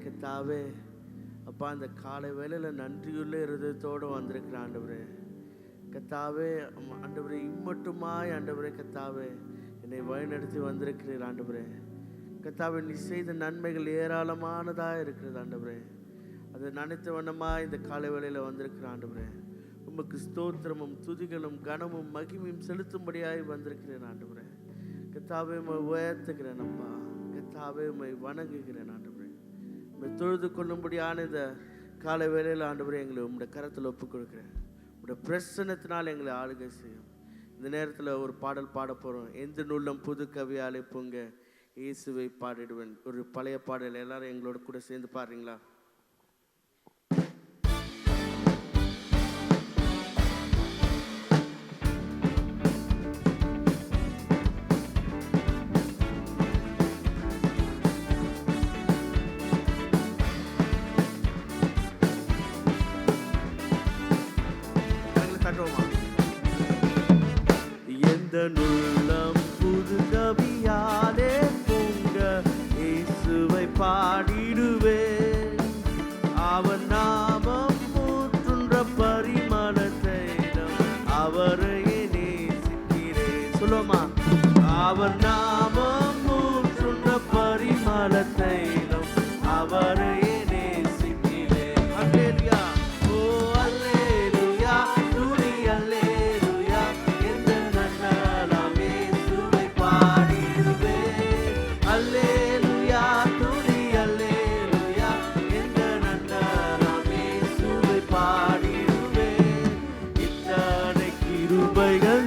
கர்த்தாவே அப்பா அந்த காலை வேளையில் நன்றியுள்ள இருதயத்தோடு வந்திருக்கிற ஆண்டவரே கர்த்தாவே, ஆண்டவரே இம்மட்டுமாய் ஆண்டவரே கர்த்தாவே என்னை வழிநடத்தி வந்திருக்கிறீர் ஆண்டவரே கர்த்தாவே. நீ செய்த நன்மைகள் ஏராளமானதாக இருக்கிறது ஆண்டவரே. அதை நினைத்த வண்ணமாக இந்த காலை வேளையில் வந்திருக்கிற ஆண்டவரே உமக்கு ஸ்தோத்திரமும் துதிகளும் கனமும் மகிமையும் செலுத்தும்படியாய் வந்திருக்கிறேன் ஆண்டவரே கர்த்தாவே. உம்மை உயர்த்துகிறேன் அப்பா கர்த்தாவே, உம்மை வணங்குகிறேன் ஆண்டவரே. உம்மை தொழுது கொள்ளும்படியான இந்த காலை வேளையில் ஆண்டவரே எங்களை உம்முடைய கரத்தில் ஒப்புக் கொடுக்கிறேன். உம்முடைய பிரசன்னத்தினால் எங்களை ஆளுகை செய்யும். இந்த நேரத்தில் ஒரு பாடல் பாட போகிறோம். எந்த நூலம் புது கவியாலே பொங்க இயேசுவை பாடிடுவேன். ஒரு பழைய பாடல் எல்லாரும் எங்களோட கூட சேர்ந்து பாடுறீங்களா? எந்த நுள்ளம் புது கவியாலே பொங்க இயேசுவை பாடிடுவேன். அவன் நாமம் ஊற்றுன்ற பரிமள தைலம் அவரையே நேசிக்கிறேன். சொல்லுமா, அவன் நாமம் ஊற்றுன்ற பரிமள தைலம் அவரையே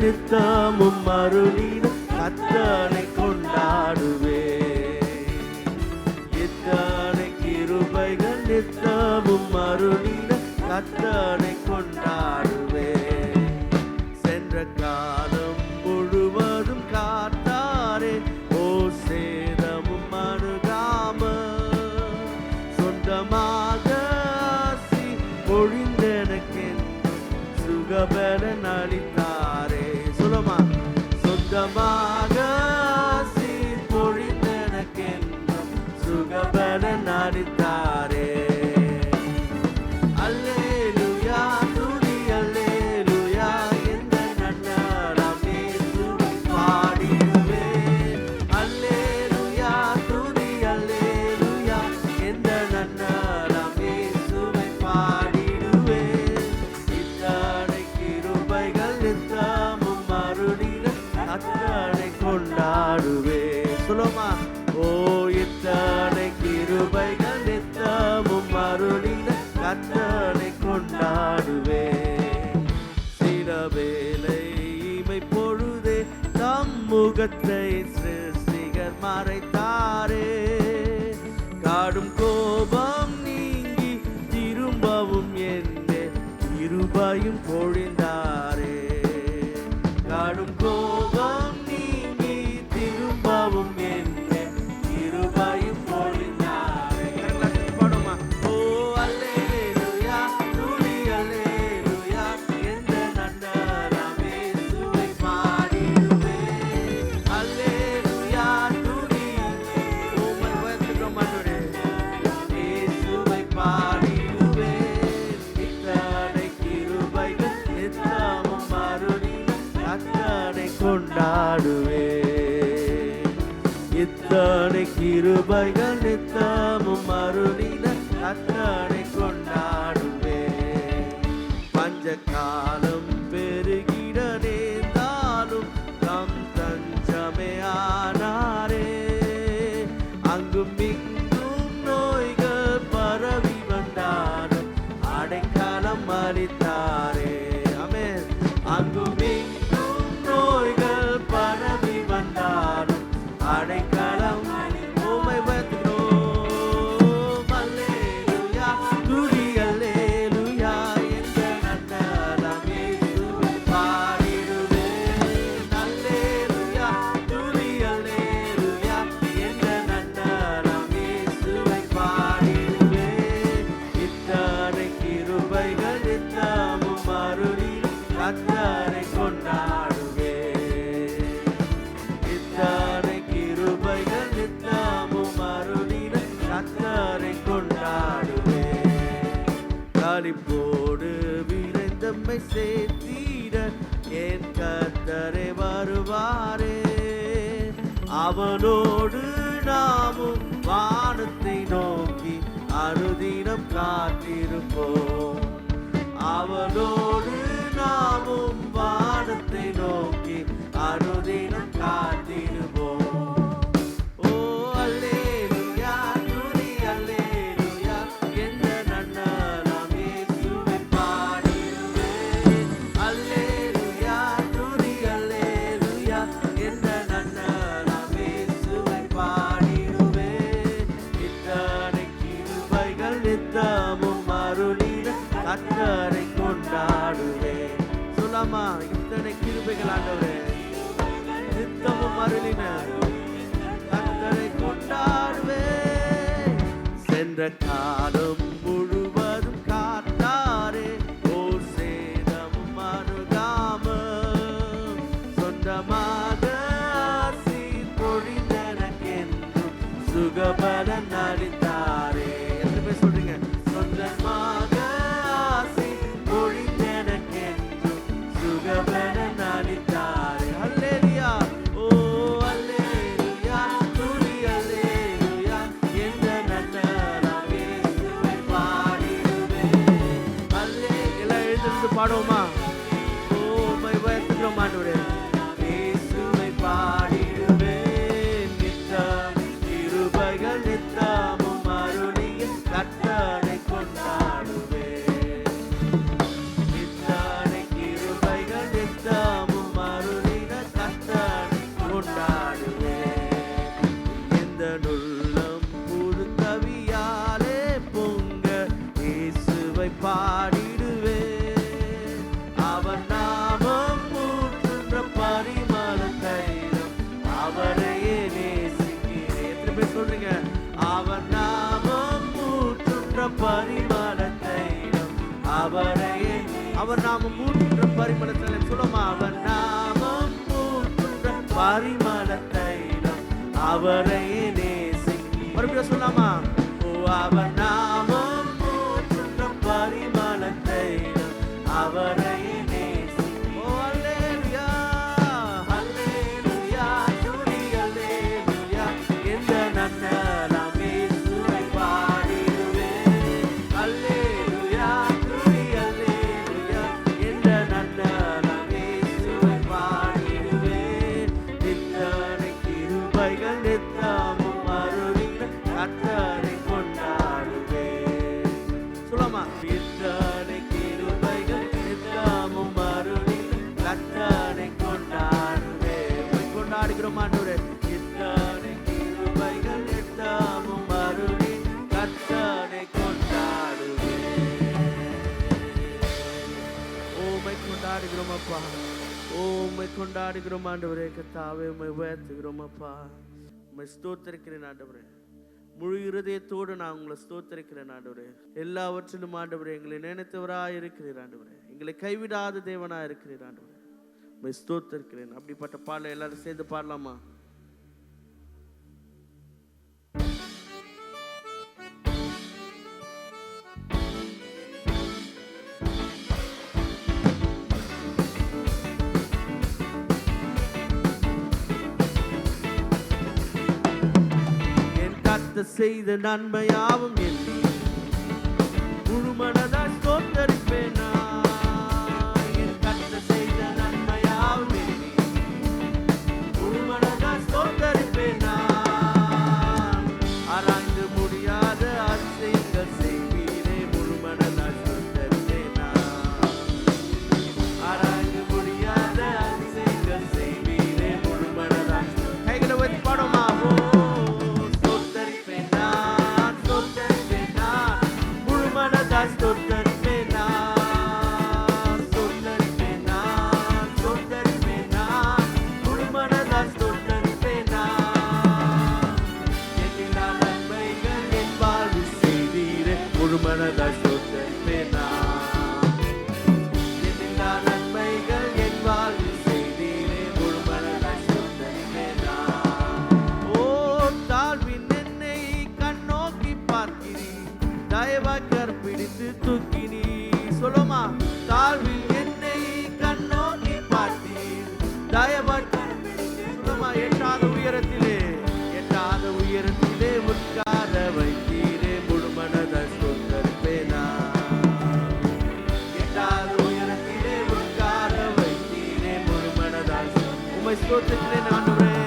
நித்தமும் அருளின கர்த்தனை கொண்டாடுவே. எத்தனை கிருபைகள் நித்தமும் அருளின கர்த்தனை கொண்டாடுவே. சென்ற காலம் முழுவதும் காத்தாரே ஓ சேதமும் அணுகாம சொந்தமாக ஆசி பொழிந்தெனக்கென்றும் சுகபலன் அளித்தாரே. சொல்லுமா, சொந்தமாக ஆசி பொழிந்தெனக்கென்றும் சுகபலன் அளித்தாரே. அல்லேலூயா துதி அல்லேலூயா எந்த நன்னாளாம் இயேசுவை பாடிடுவேன். அல்லேலூயா துதி அல்லேலூயா எந்த நன்னாளாம் இயேசுவை பாடிடுவேன். இத்தனை கிருபைகள் நித்தமும் அருளின கர்த்தனை கொண்டாடுவே. சொல்லுமா, ஓ இத்தனை கிருபைகள் நித்தமும் அருளின கர்த்தனை கொண்டாடுவே. சில வேளை இமை பொழுதே தம் முகத்தை சிருஷ்டிகர் மறைத்தாரே. காடும் கோபம் நீங்கி திரும்பவும் என்னே கிருபையும் பொழிந்தாரே. காடும் கோபம் நீங்கி திரும்பவும் என்னே கிருபையும் பொழிந்தாரே. பாடுமா, ஓ அல்லேலூயா துதி அல்லேலூயா எந்த நன்னாளாம் இயேசுவை பாடிடுவேன். அல்லேலூயா துதி உம்மை உயர்த்துகிறோம் ஆண்டவரே இயேசுவை பாடிடுவேன். இத்தனை கிருபைகள் நித்தமும் அருளின கர்த்தனை கொண்டாடுவே. இத்தனை கிருபைகள் நித்தமும் அருளின கர்த்தனை கொண்டாடுவே. பஞ்ச காலம் பெருகிட நேர்ந்தாலும் தம் தஞ்சமே ஆனாரே. அங்கும் இங்கும் நோய்கள் பரவி வந்தாலும் அடைக்கலம் அளித்தாரே. ஆமென். அங்கும் இங்கும் நோய்கள் பரவி வந்தாலும் அடைக்கலம் உம்மை உயர்த்துகிறோம். அல்லேலூயா துதி அல்லேலூயா எந்த நன்னாளாம் இயேசுவை தம்மை சேர்த்திட என் கர்த்தரே வருவாரே. அவனோடு நாமும் வானத்தை நோக்கி அனுதினம் காத்திருப்போம். அவனோடு நாமும் வானத்தை நோக்கி அனுதினம் காத்திருப்போம். ஓ அல்லேலூயா, துதி அல்லேலூயா, எந்த நன்னாளாம் இயேசுவை பாடிடுவேன். அல்லேலூயா, துதி அல்லேலூயா, எந்த நன்னாளாம் இயேசுவை பாடிடுவேன். இத்தனை கிருபைகள் நித்தமும் அருளிட கர்த்தரை கொண்டாடுவேன். சொல்லாமா, இத்தனை கிருபைகள் ஆண்டவரே, நித்தமும் அருளின கர்த்தரை கொண்டாடுவேன். சென்ற காலம் முழுவதும் காத்தாரே, ஓர் சேதமும் அணுகாமல் சொந்தமாக ஆசீர் பொழிந்தனக்கென்றும் சுகபலன் அளித்தாரே. எத்தனை பேர் சொல்றீங்க? சொந்தமாக ஆசீர் பொழிந்தனக்கென்றும் சுகபலன் அளித்தாரே. அல்லேலூயா, ஓ அல்லேலூயா, துதி அல்லேலூயா, எந்த நன்னாளாம் இயேசுவை பாடிடுவேன். எல்லாம் எழுந்திருந்து பாடுவோமா? ஓ உம்மை உயர்த்துகிறோம் ஆண்டவரே. இயேசுவை பாடிடுவேன். நித்தம் கிருபைகள் நித்தமும் அருளிய கர்த்தரை கொண்டாடுவேன். இத்தனை கிருபைகள் நித்தமும் அருளின கர்த்தரை கொண்டாடுவேன். எந்த உள்ளம் புது கவியாலே பொங்க இயேசுவை பாடிடுவேன். அவர் நாமம் ஊற்றுகின்ற பரிமள தைலம், அவரையே நேசிக்கிறேன். எத்தனை பேர் சொல்றீங்க? அவர் நாமம் ஊற்றுகின்ற பரிமள தைலம், அவரையே. அவர் நாமம் ஊற்றுகின்ற பரிமள தைலம் சொல்லுமா? அவர் நாமம் ஊற்றுகின்ற பரிமள தைலம், அவரையே நேசிக்கிறேன். மறுபடியும் சொல்லாமா? ஓ அவர் நாமம் ஊற்றுகின்ற பரிமள தைலம், அவரையே நேசிக்கிறேன். ஓ அல்லேலூயா, அல்லேலூயா, துதி அல்லேலூயா, எந்த நன்னாளாம் இயேசுவை பாடிடுவேன். அல்லேலூயா, துதி அல்லேலூயா, எந்த நன்னாளாம் இயேசுவை பாடிடுவேன். நித்தனை கிருபைகள் நித்தமும் அருளின கர்த்தரை கொண்டாடுவேன். சொல்லாமா? நித்தனை கிருபைகள் நித்தமும் அருளின கர்த்தரை கொண்டாடுவேன். உம்மை கொண்டாடுகிறோம் ஆண்டவரே. நித்தனை கிருபைகள் நித்தமும் அருளின கர்த்தரை கொண்டாடுவேன். உம்மை கொண்டாடுகிறோம் அப்பா. உம்மை கொண்டாடுகிறோம் ஆண்டவரே. கர்த்தாவே உம்மை உயர்த்துகிறோம் அப்பா. உம்மை ஸ்தோத்திரிக்கிறேன் ஆண்டவரே. முழு இருதயத்தோடு நான் உங்களை ஸ்தோத்திரிக்கிறேன் ஆண்டவரே. எல்லாவற்றிலும் ஆண்டவரே எங்களை நினைத்தவராய் இருக்கிறீர் ஆண்டவரே. எங்களை கைவிடாத தேவனாய் இருக்கிறீர் ஆண்டவரே. உம்மை ஸ்தோத்திரிக்கிறேன். அப்படிப்பட்ட பாடலை எல்லாரும் சேர்ந்து பாடலாமா? செய்த நன்மையாவும் எண்ணி முழு மனதாய் ஸ்தோத்தரிப்பேன் நான். என் கர்த்தர் செய்த நன்மையாவும் எண்ணி முழு மனதாய் ஸ்தோத்தரிப்பேன் நான். ஆராய்ந்து முடியாத அதிசயங்கள் செய்வீரே, முழு மனதாய் ஸ்தோத்தரிப்பேன் நான். ஆராய்ந்து முடியாத அதிசயங்கள் செய்வீரே, முழு மனதாய். கைகளை வச்சு பாடுமா? Stood உம்மை ஸ்தோத்திரிக்கிறேன் ஆண்டவரே.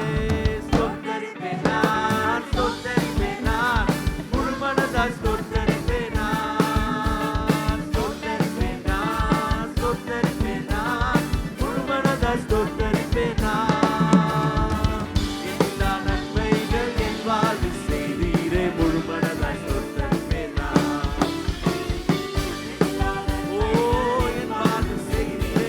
ஸ்தோத்திரிப்பேன் நான், ஸ்தோத்திரிப்பேன் நான், முழு மனதாய் ஸ்தோத்திரிப்பேன் நான். ஸ்தோத்திரிப்பேன் நான், ஸ்தோத்திரிப்பேன் நான், முழு மனதாய் ஸ்தோத்திரிப்பேன் நான். எல்லா நன்மைகள் என் வாழ்வில் செய்தீரே, முழு மனதாய் ஸ்தோத்திரிப்பேன் நான். ஓ, என் வாழ்வில் செய்தீரே.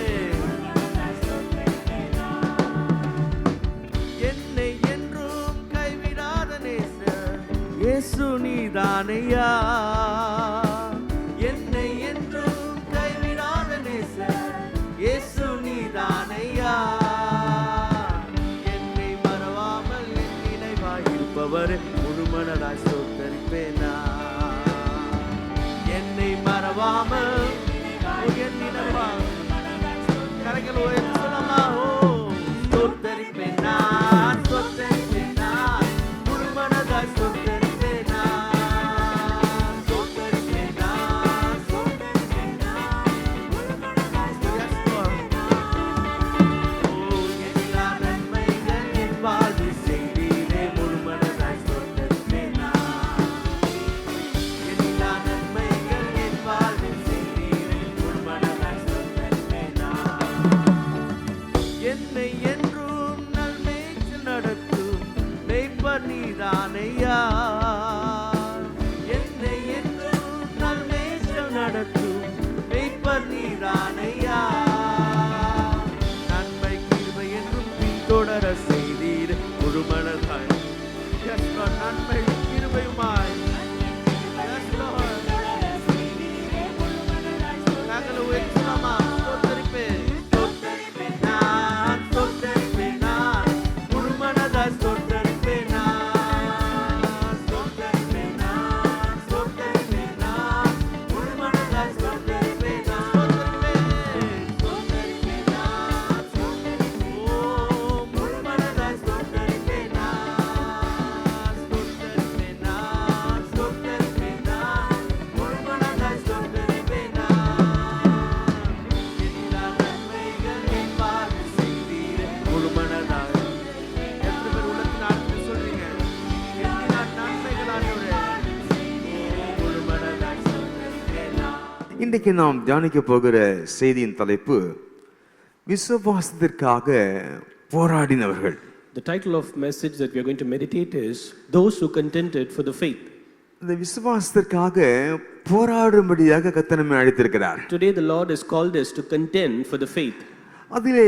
என்னை என்றும் கைவிடாத நேசர் இயேசு நீதானையா. என்னை என்றும் கைவிடாத நேசர் இயேசு நீதானையா. என்னை மறவாமல் என் நினைவாய் இருப்பவர் முழு மனதாய் ஸ்தோத்திரிப்பேன் நான். என்னை மறவாமல் என் நினைவாய் கரங்கள் உயர்த்தி சொல்லலாம். ஓ, ஸ்தோத்திரிப்பேன் நான், ஸ்தோத்திரிப்பேன் நான், முழு மனதாய் ஸ்தோத்திரிப்பேன் நான். ஸ்தோத்திரிப்பேன் நான், ஸ்தோத்திரிப்பேன் நான், முழு மனதாய் ஸ்தோத்திரிப்பேன் நான். ஓ, எல்லா நன்மைகள் என் வாழ்வில் செய்தீரே, முழு மனதாய் ஸ்தோத்திரிப்பேன் நான். எல்லா நன்மைகள் என் வாழ்வில் செய்தீரே, முழு மனதாய் ஸ்தோத்திரிப்பேன் நான். என்னை என்றும் நல்மேய்ச்சல் நடத்தும் மேய்ப்பர் நீதானையா. என்னை என்றும் நல்மேய்ச்சல் நடத்தும் மேய்ப்பர் நீதானையா. நன்மை கிருபை என்றும் பின்தொடர செய்தீர் முழு மனதாய். Yes, Lord, நன்மை கிருபையுமாய். Yes, Lord. நாங்கள் உயர்த்தலாமா? ஸ்தோத்திரிப்பேன். ஸ்தோத்திரிப்பேன் நான், ஸ்தோத்திரிப்பேன் நான், முழு மனதாய் ஸ்தோத்திரிப்பேன் நான். ஸ்தோத்திரிப்பேன் நான், ஸ்தோத்திரிப்பேன் நான், முழு மனதாய் ஸ்தோத்திரிப்பேன் நான். ஸ்தோத்திரிப்பேன் நான், ஸ்தோத்திரிப்பேன். ஓ, முழு மனதாய் ஸ்தோத்திரிப்பேன் நான். ஸ்தோத்திரிப்பேன் நான், ஸ்தோத்திரிப்பேன் நான், முழு மனதாய் ஸ்தோத்திரிப்பேன் நான். எல்லா நன்மைகள் என் வாழ்வில் செய்தீரே, முழு மனதாய். எத்தனை பேர் உள்ளத்தின் ஆழத்தில் சொல்றீங்க? எல்லா நன்மைகள் ஆண்டவரே, முழு மனதாய் ஸ்தோத்திரிப்பேன் நான். இன்றைக்கு நாம் தியானிக்க போகிற செய்தியின் தலைப்பு விசுவாசத்திற்காக போராடினவர்கள். The title of message that we are going to meditate is Those Who Contended for the Faith. இந்த விசுவாசத்திற்காக போராடும்படியாக கர்த்தர் நம்மை அழைத்திருக்கிறார். Today the Lord has called us to contend for the faith. அதிலே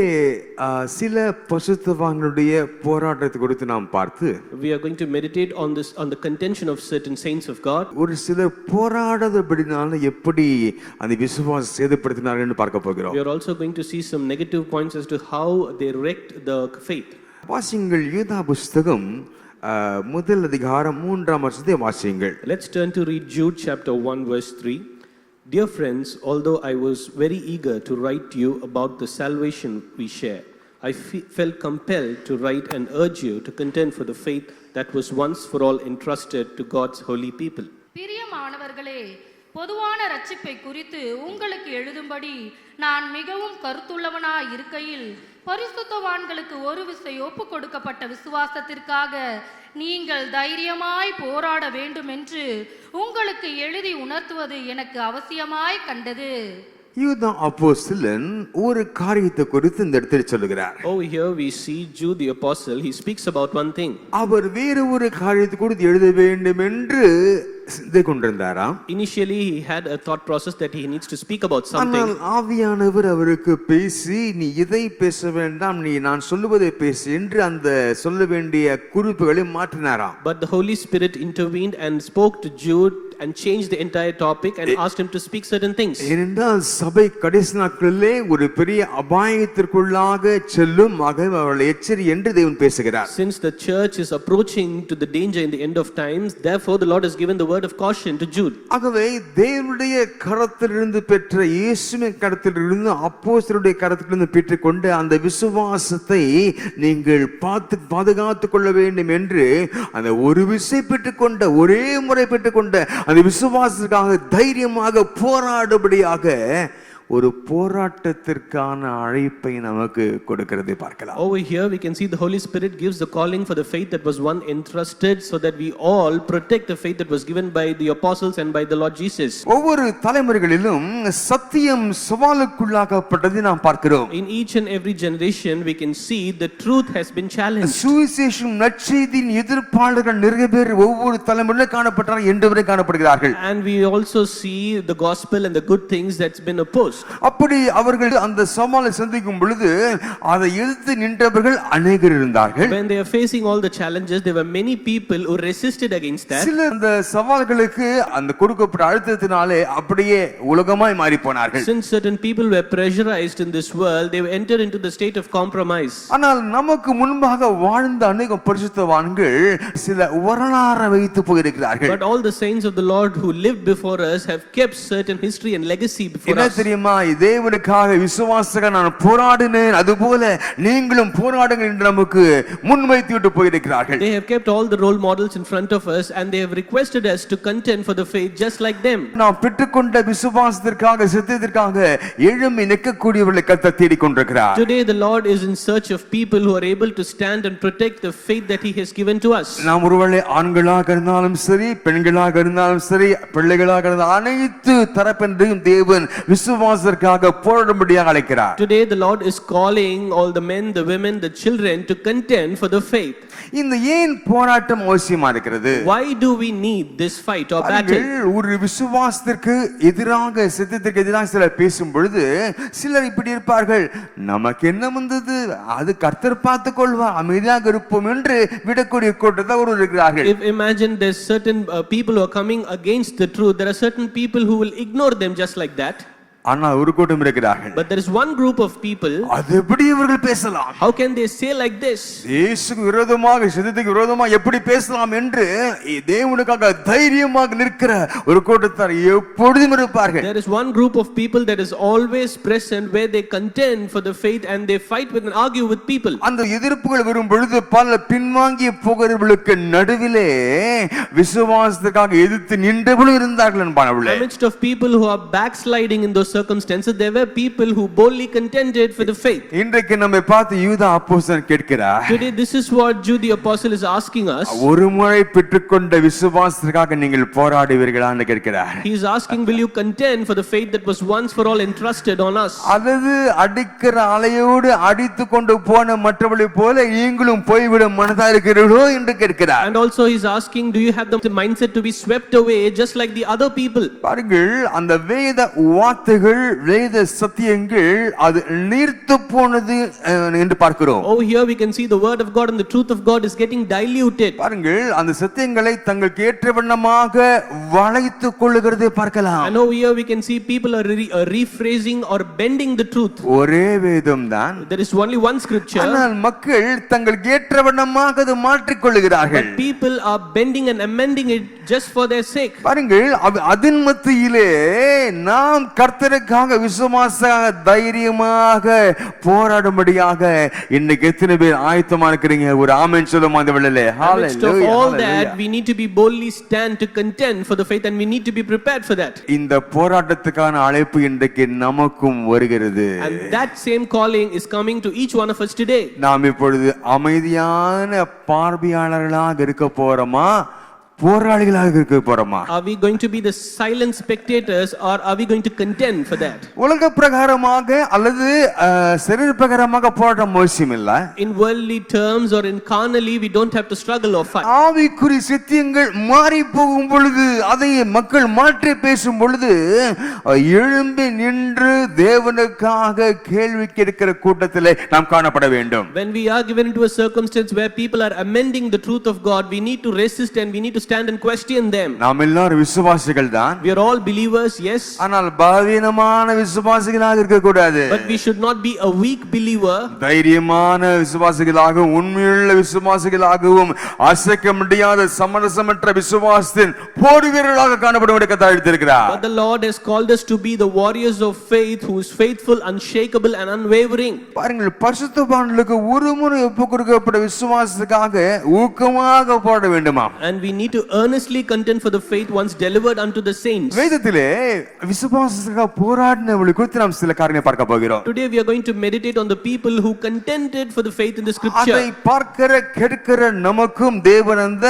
சில பரிசுத்தவான்களுடைய போராட்டத்தை குறித்து நாம் பார்த்து We are going to meditate on the contention of certain saints of God. ஒரு சிலர் போராடாதபடினால எப்படி அந்த விசுவாசம் சேதப்படுத்தினார்கள் என்று பார்க்க போகிறோம். We are also going to see some negative points as to how they wrecked the faith. வாசியுங்கள் யூதா புஸ்தகம் முதல் அதிகாரம் 3ஆம் வசனத்தை வாசியுங்கள். Let's turn to read Jude chapter 1 verse 3. Dear friends, although I was very eager to write to you about the salvation we share, I felt compelled to write and urge you to contend for the faith that was once for all entrusted to God's holy people. பிரியமானவர்களே, பொதுவான ரட்சிப்பை குறித்து உங்களுக்கு எழுதும்படி நான் மிகவும் கருத்துள்ளவனாய் இருக்கையில், பரிசுத்தவான்களுக்கு ஒரு விசை ஒப்பு கொடுக்கப்பட்ட விசுவாசத்திற்காக நீங்கள் தைரியமாய் போராட வேண்டும் என்று உங்களுக்கு எழுதி உணர்த்துவது எனக்கு அவசியமாய் கண்டது. யூதா அப்போஸ்தலன் ஒரு காரியத்தை குறித்து இந்த இடத்தில் சொல்லுகிறார். Over here we see Jude the apostle. He speaks about one thing. அவர் வேறு ஒரு காரியத்தை குறித்து எழுத வேண்டும் என்று சிந்தை கொண்டிருந்தாராம். Initially he had a thought process that he needs to speak about something. ஆனால் ஆவியானவர் அவருக்கு பேசி நீ இதை பேச வேண்டாம், நீ நான் சொல்லுவதை பேசு என்று அந்த சொல்ல வேண்டிய குறிப்புகளை மாற்றினாராம். But the Holy Spirit intervened and spoke to Jude and changed the entire topic and asked him to speak certain things. ஏனென்றால் சபை கடைசி நாட்களிலே ஒரு பெரிய அபாயத்திற்குள்ளாக செல்லும் அவர்களை எச்சரி என்று தேவன் பேசுகிறார். Since the church is approaching to the danger in the end of times, therefore the Lord has given the word of caution to Jude. ஆகவே தேவனுடைய கரத்திலிருந்து பெற்ற இயேசுவின் கரத்திலிருந்து அப்போஸ்தலருடைய கரத்திலிருந்து பெற்றுக்கொண்ட அந்த விசுவாசத்தை நீங்கள் பாதுகாத்துக் கொள்ள வேண்டும் என்று அந்த ஒரு விசை பெற்றுக்கொண்ட ஒரே முறை பெற்றுக்கொண்ட அந்த விசுவாசத்துக்காக தைரியமாக போராடும்படியாக ஒரு போராட்டத்திற்கான அழைப்பை நமக்கு கொடுக்கிறதை பார்க்கலாம். Over here we can see the Holy Spirit gives the calling for the faith that was one entrusted, so that we all protect the faith that was given by the apostles and by the Lord Jesus. ஒவ்வொரு தலைமுறைகளிலும் சத்தியம் சவாலுக்குள்ளாக்கப்பட்டதை நாம் பார்க்கிறோம். In each and every generation we can see the truth has been challenged. சுவிசேஷம் நற்செய்தியின் எதிர்ப்பாளர்கள் நிறைய பேர் ஒவ்வொரு தலைமுறையிலும் காணப்பட்டார்கள், என்று வரை காணப்படுகிறார்கள். And we also see the gospel and the good things that's been opposed. அப்படி அவர்கள் அந்த சவாலை சந்திக்கும் பொழுது அதை எதிர்த்து நின்றவர்கள் அநேகர் இருந்தார்கள். When they are facing all the challenges, there were many people who resisted against that. சில அந்த சவால்களுக்கு அந்த கொடுக்கப்பட்ட அழுத்தத்தினாலே அப்படியே உலகமாய் மாறி போனார்கள். Since certain people were pressurized in this world, they entered into the state of compromise. ஆனால் நமக்கு முன்பாக வாழ்ந்த அநேக பரிசுத்தவான்கள் சில வரலாறை வைத்து போயிருக்கிறார்கள். But all the saints of the Lord who lived before us have kept certain history and legacy before என்ன us. தெரியுமா, தேவனுக்காக விசுவாசமாக நான் போராடினேன், அதுபோல நீங்களும் போராடுங்கள் என்று நமக்கு முன்வைத்து விட்டு போயிருக்கிறார்கள். They have kept all the role models in front of us, and they have requested us to contend for the faith just like them. நாம் பெற்றுக்கொண்ட விசுவாசத்திற்காக சத்தியத்திற்காக எழும்பி நிற்கக்கூடியவர்களை கர்த்தர் தேடிக் கொண்டிருக்கிறார். Today the Lord is in search of people who are able to stand and protect the faith that he has given to us. நாம் ஒருவேளை ஆண்களாக இருந்தாலும் சரி, பெண்களாக இருந்தாலும் சரி, பிள்ளைகளாக இருந்தாலும் அனைத்து தரப்பினரையும் தேவன் விசுவாசத்திற்காக போராடும்படியாக அழைக்கிறார். Today the Lord is calling all the men, the women, the children to contend for the faith. இந்த ஏன் போராட்டம் அவசியமா இருக்கிறது? Why do we need this fight or battle? ஒரு விசுவாசத்திற்கு எதிராக, சத்தியத்திற்கு எதிராக சிலர் பேசும் பொழுது சிலர் இப்படி இருப்பார்கள், நமக்கு என்ன வந்தது, அது கர்த்தர் பார்த்துக் கொள்வார், அமைதியாக இருப்போம் என்று விடக்கூடிய கூட்டத்தை ஒரு இருக்கிறார்கள். If imagine there's certain people who are coming against the truth, there are certain people who will ignore them just like that. ஆனால் ஒரு கூட்டம் இருக்கிறார்கள், But there is one group of people, அது எப்படி இவர்கள் பேசலாம், how can they say like this? இயேசுக்கு விரோதமாக, சத்தியத்துக்கு விரோதமாக எப்படி பேசலாம் என்று தேவனுக்காக தைரியமாக நிற்கிற ஒரு கூட்டத்தார் எப்பொழுதும் இருப்பார்கள். There is one group of people that is always present where they contend for the faith and they fight with and argue with people. அந்த எதிர்ப்புகள் வரும் பொழுது பல பின்வாங்கி போகிறவர்களுக்கு நடுவிலே விசுவாசத்துக்காக எதிர்த்து நின்றவர்களும் இருந்தார்கள் என்பானவர்களே. Amidst of people who are backsliding in those circumstances, there were people who boldly contended for the faith. இன்றைக்கு நம்மை பார்த்து யூதா அப்போஸ்தலன் கேட்கிறார், Today this is what Jude the apostle is asking us. ஒரு முறை பெற்றுக்கொண்ட விசுவாசத்துக்காக நீங்கள் போராடுவீர்களா என்று கேட்கிறார். He is asking, will you contend for the faith that was once for all entrusted on us? அல்லது அடிக்கிற அலையோடு அடித்து கொண்டு போன மற்றவர்களை போல நீங்களும் போய்விட மனதா இருக்கிறீர்களோ என்று கேட்கிறார். And also he is asking, do you have the mindset to be swept away just like the other people? பாருங்கள், அந்த வேத வார்த்தைகள், வேத சத்தியங்கள் அது நீர்த்து போனது என்று பார்க்கிறோம். Over here we can see the word of God and the truth of God is getting diluted. பாருங்கள், அந்த சத்தியங்களை தங்களுக்கு ஏற்ற வண்ணமாக வளைத்துக் கொள்ளுகிறதை பார்க்கலாம். And over here we can see people are rephrasing or bending the truth. ஒரே வேதம் தான், There is only one scripture, ஆனால் மக்கள் தங்களுக்கு ஏற்ற வண்ணமாக அதை மாற்றிக் கொள்ளுகிறார்கள். but people are bending and amending it just for their sake. பாருங்கள், அதன் மத்தியிலே நாம் கர்த்தருக்காக விசுவாச தைரியமாக போராடும்படியாக இன்னைக்கு எத்தனை பேர் ஆயத்தமா இருக்கிறீங்க? ஒரு ஆமென் சொல்லுமா இந்த வேளையிலே? Amidst of all that, we need to be boldly stand to contend for the faith, and we need to be prepared for that. இந்த போராட்டத்துக்கான அழைப்பு இன்றைக்கு நமக்கும் வருகிறது. And that same calling is coming to each one of us today. நாம் இப்பொழுது அமைதியான பார்வையாளர்களாக இருக்க போறோமா, போராளிகளாக இருக்க போறோமா? Are we going to be the silent spectators, or are we going to contend for that? உலக பிரகாரமாக அல்லது சரீர பிரகாரமாக போராட்டம் அவசியம் இல்லை. In worldly terms or in carnally, we don't have to struggle or fight. ஆவிக்குரிய சத்தியங்கள் மாறி போகும் பொழுது, அதை மக்கள் மாற்றி பேசும் பொழுது, எழும்பி நின்று தேவனுக்காக கேள்வி கேட்கிற கூட்டத்திலே நாம் காணப்பட வேண்டும். When we are given into a circumstance where people are amending the truth of God, we need to resist and we need to stand and question them. நாம் எல்லாரும் விசுவாசிகள் தான். We are all believers, yes, ஆனால் பலவீனமான விசுவாசிகளாக இருக்க கூடாது. but we should not be a weak believer. தைரியமான விசுவாசிகளாகவும் உண்மையுள்ள விசுவாசிகளாகவும் அசைக்க முடியாத சமரசமற்ற விசுவாசத்தின் போர் வீரர்களாக காணப்படும்படி கர்த்தர் அழைத்திருக்கிறார். But the Lord has called us to be the warriors of faith, who is faithful, unshakable and unwavering. பாருங்கள், பரிசுத்தவான்களுக்கு ஒரு முறை ஒப்புக் கொடுக்கப்பட்ட விசுவாசத்துக்காக ஊக்கமாக போராட வேண்டுமா? And we need to earnestly contend for the faith once delivered unto the saints. வேதத்திலே விசுவாசத்துக்காக போராடினவர்களை குறித்து நாம் சில காரியங்களை பார்க்க போகிறோம். Today we are going to meditate on the people who contended for the faith in the scripture. அதை பார்க்கிற கேட்கிற நமக்கும் தேவன் அந்த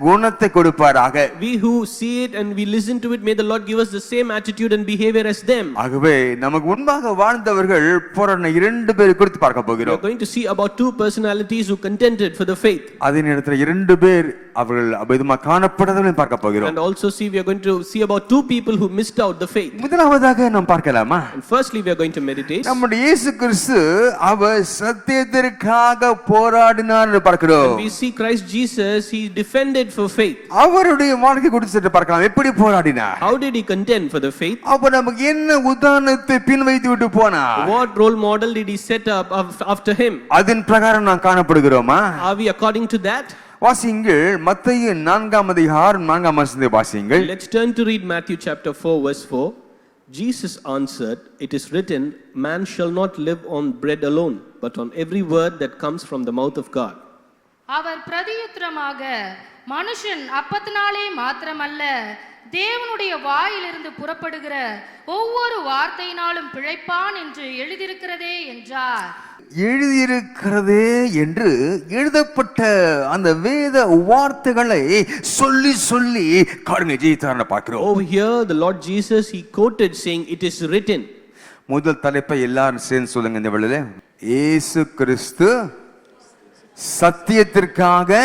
குணத்தை கொடுப்பாராக. We who see it and we listen to it, may the Lord give us the same attitude and behavior as them. ஆகவே நமக்கு முன்பாக வாழ்ந்தவர்கள் போராடின இரண்டு பேரை குறித்து பார்க்க We are போகிறோம். going to see about two personalities who contended for the faith. அதே நேரத்தில் இரண்டு பேர் அவர்கள் அபேதமாக காணப்படாதவர்களையும் பார்க்க போகிறோம். And also we are going to see about two people who missed out the faith. முதலாவதாக நாம் பார்க்கலாமா? And firstly we are going to meditate. நம்முடைய இயேசு கிறிஸ்து அவர் சத்தியத்திற்காக போராடினார் என்று பார்க்கிறோம். We see Christ Jesus, he defended for faith. அவருடைய வாழ்க்கை குறித்து சற்று பார்க்கலாம். எப்படி போராடினார்? How did he contend for the faith? அப்ப நமக்கு என்ன உதாரணத்தை பின் வைத்து விட்டு போனார்? What role model did he set up after him? அதன் பிரகாரம் நாம் காணப்படுகிறோமா? Are we according to that? வாசியுங்கள் மத்தேயு 4ஆம் அதிகாரம் 4ஆம் வசனத்தை வாசியுங்கள். Let's turn to read Matthew chapter 4 verse 4. Jesus answered, "It is written, man shall not live on bread alone, but on every word that comes from the mouth of God." அவர் பிரதியுத்தரமாக, மனுஷன் அப்பத்தினாலே மாத்திரமல்ல, தேவனுடைய வாயிலிருந்து புறப்படுகிற ஒவ்வொரு வார்த்தையினாலும் பிழைப்பான் என்று எழுதியிருக்கிறதே என்றார். எழுதியிருக்கிறதே என்று எழுதப்பட்ட அந்த வேத வார்த்தைகளை சொல்லி சொல்லி காரணம் ஜெயித்தார்னு பார்க்கிறோம். Over here the Lord Jesus, he quoted saying, "It is written." முதல் தலைப்பை எல்லாரும் சேர்ந்து சொல்லுங்க இந்த வேளையில. இயேசு கிறிஸ்து சத்தியத்திற்காக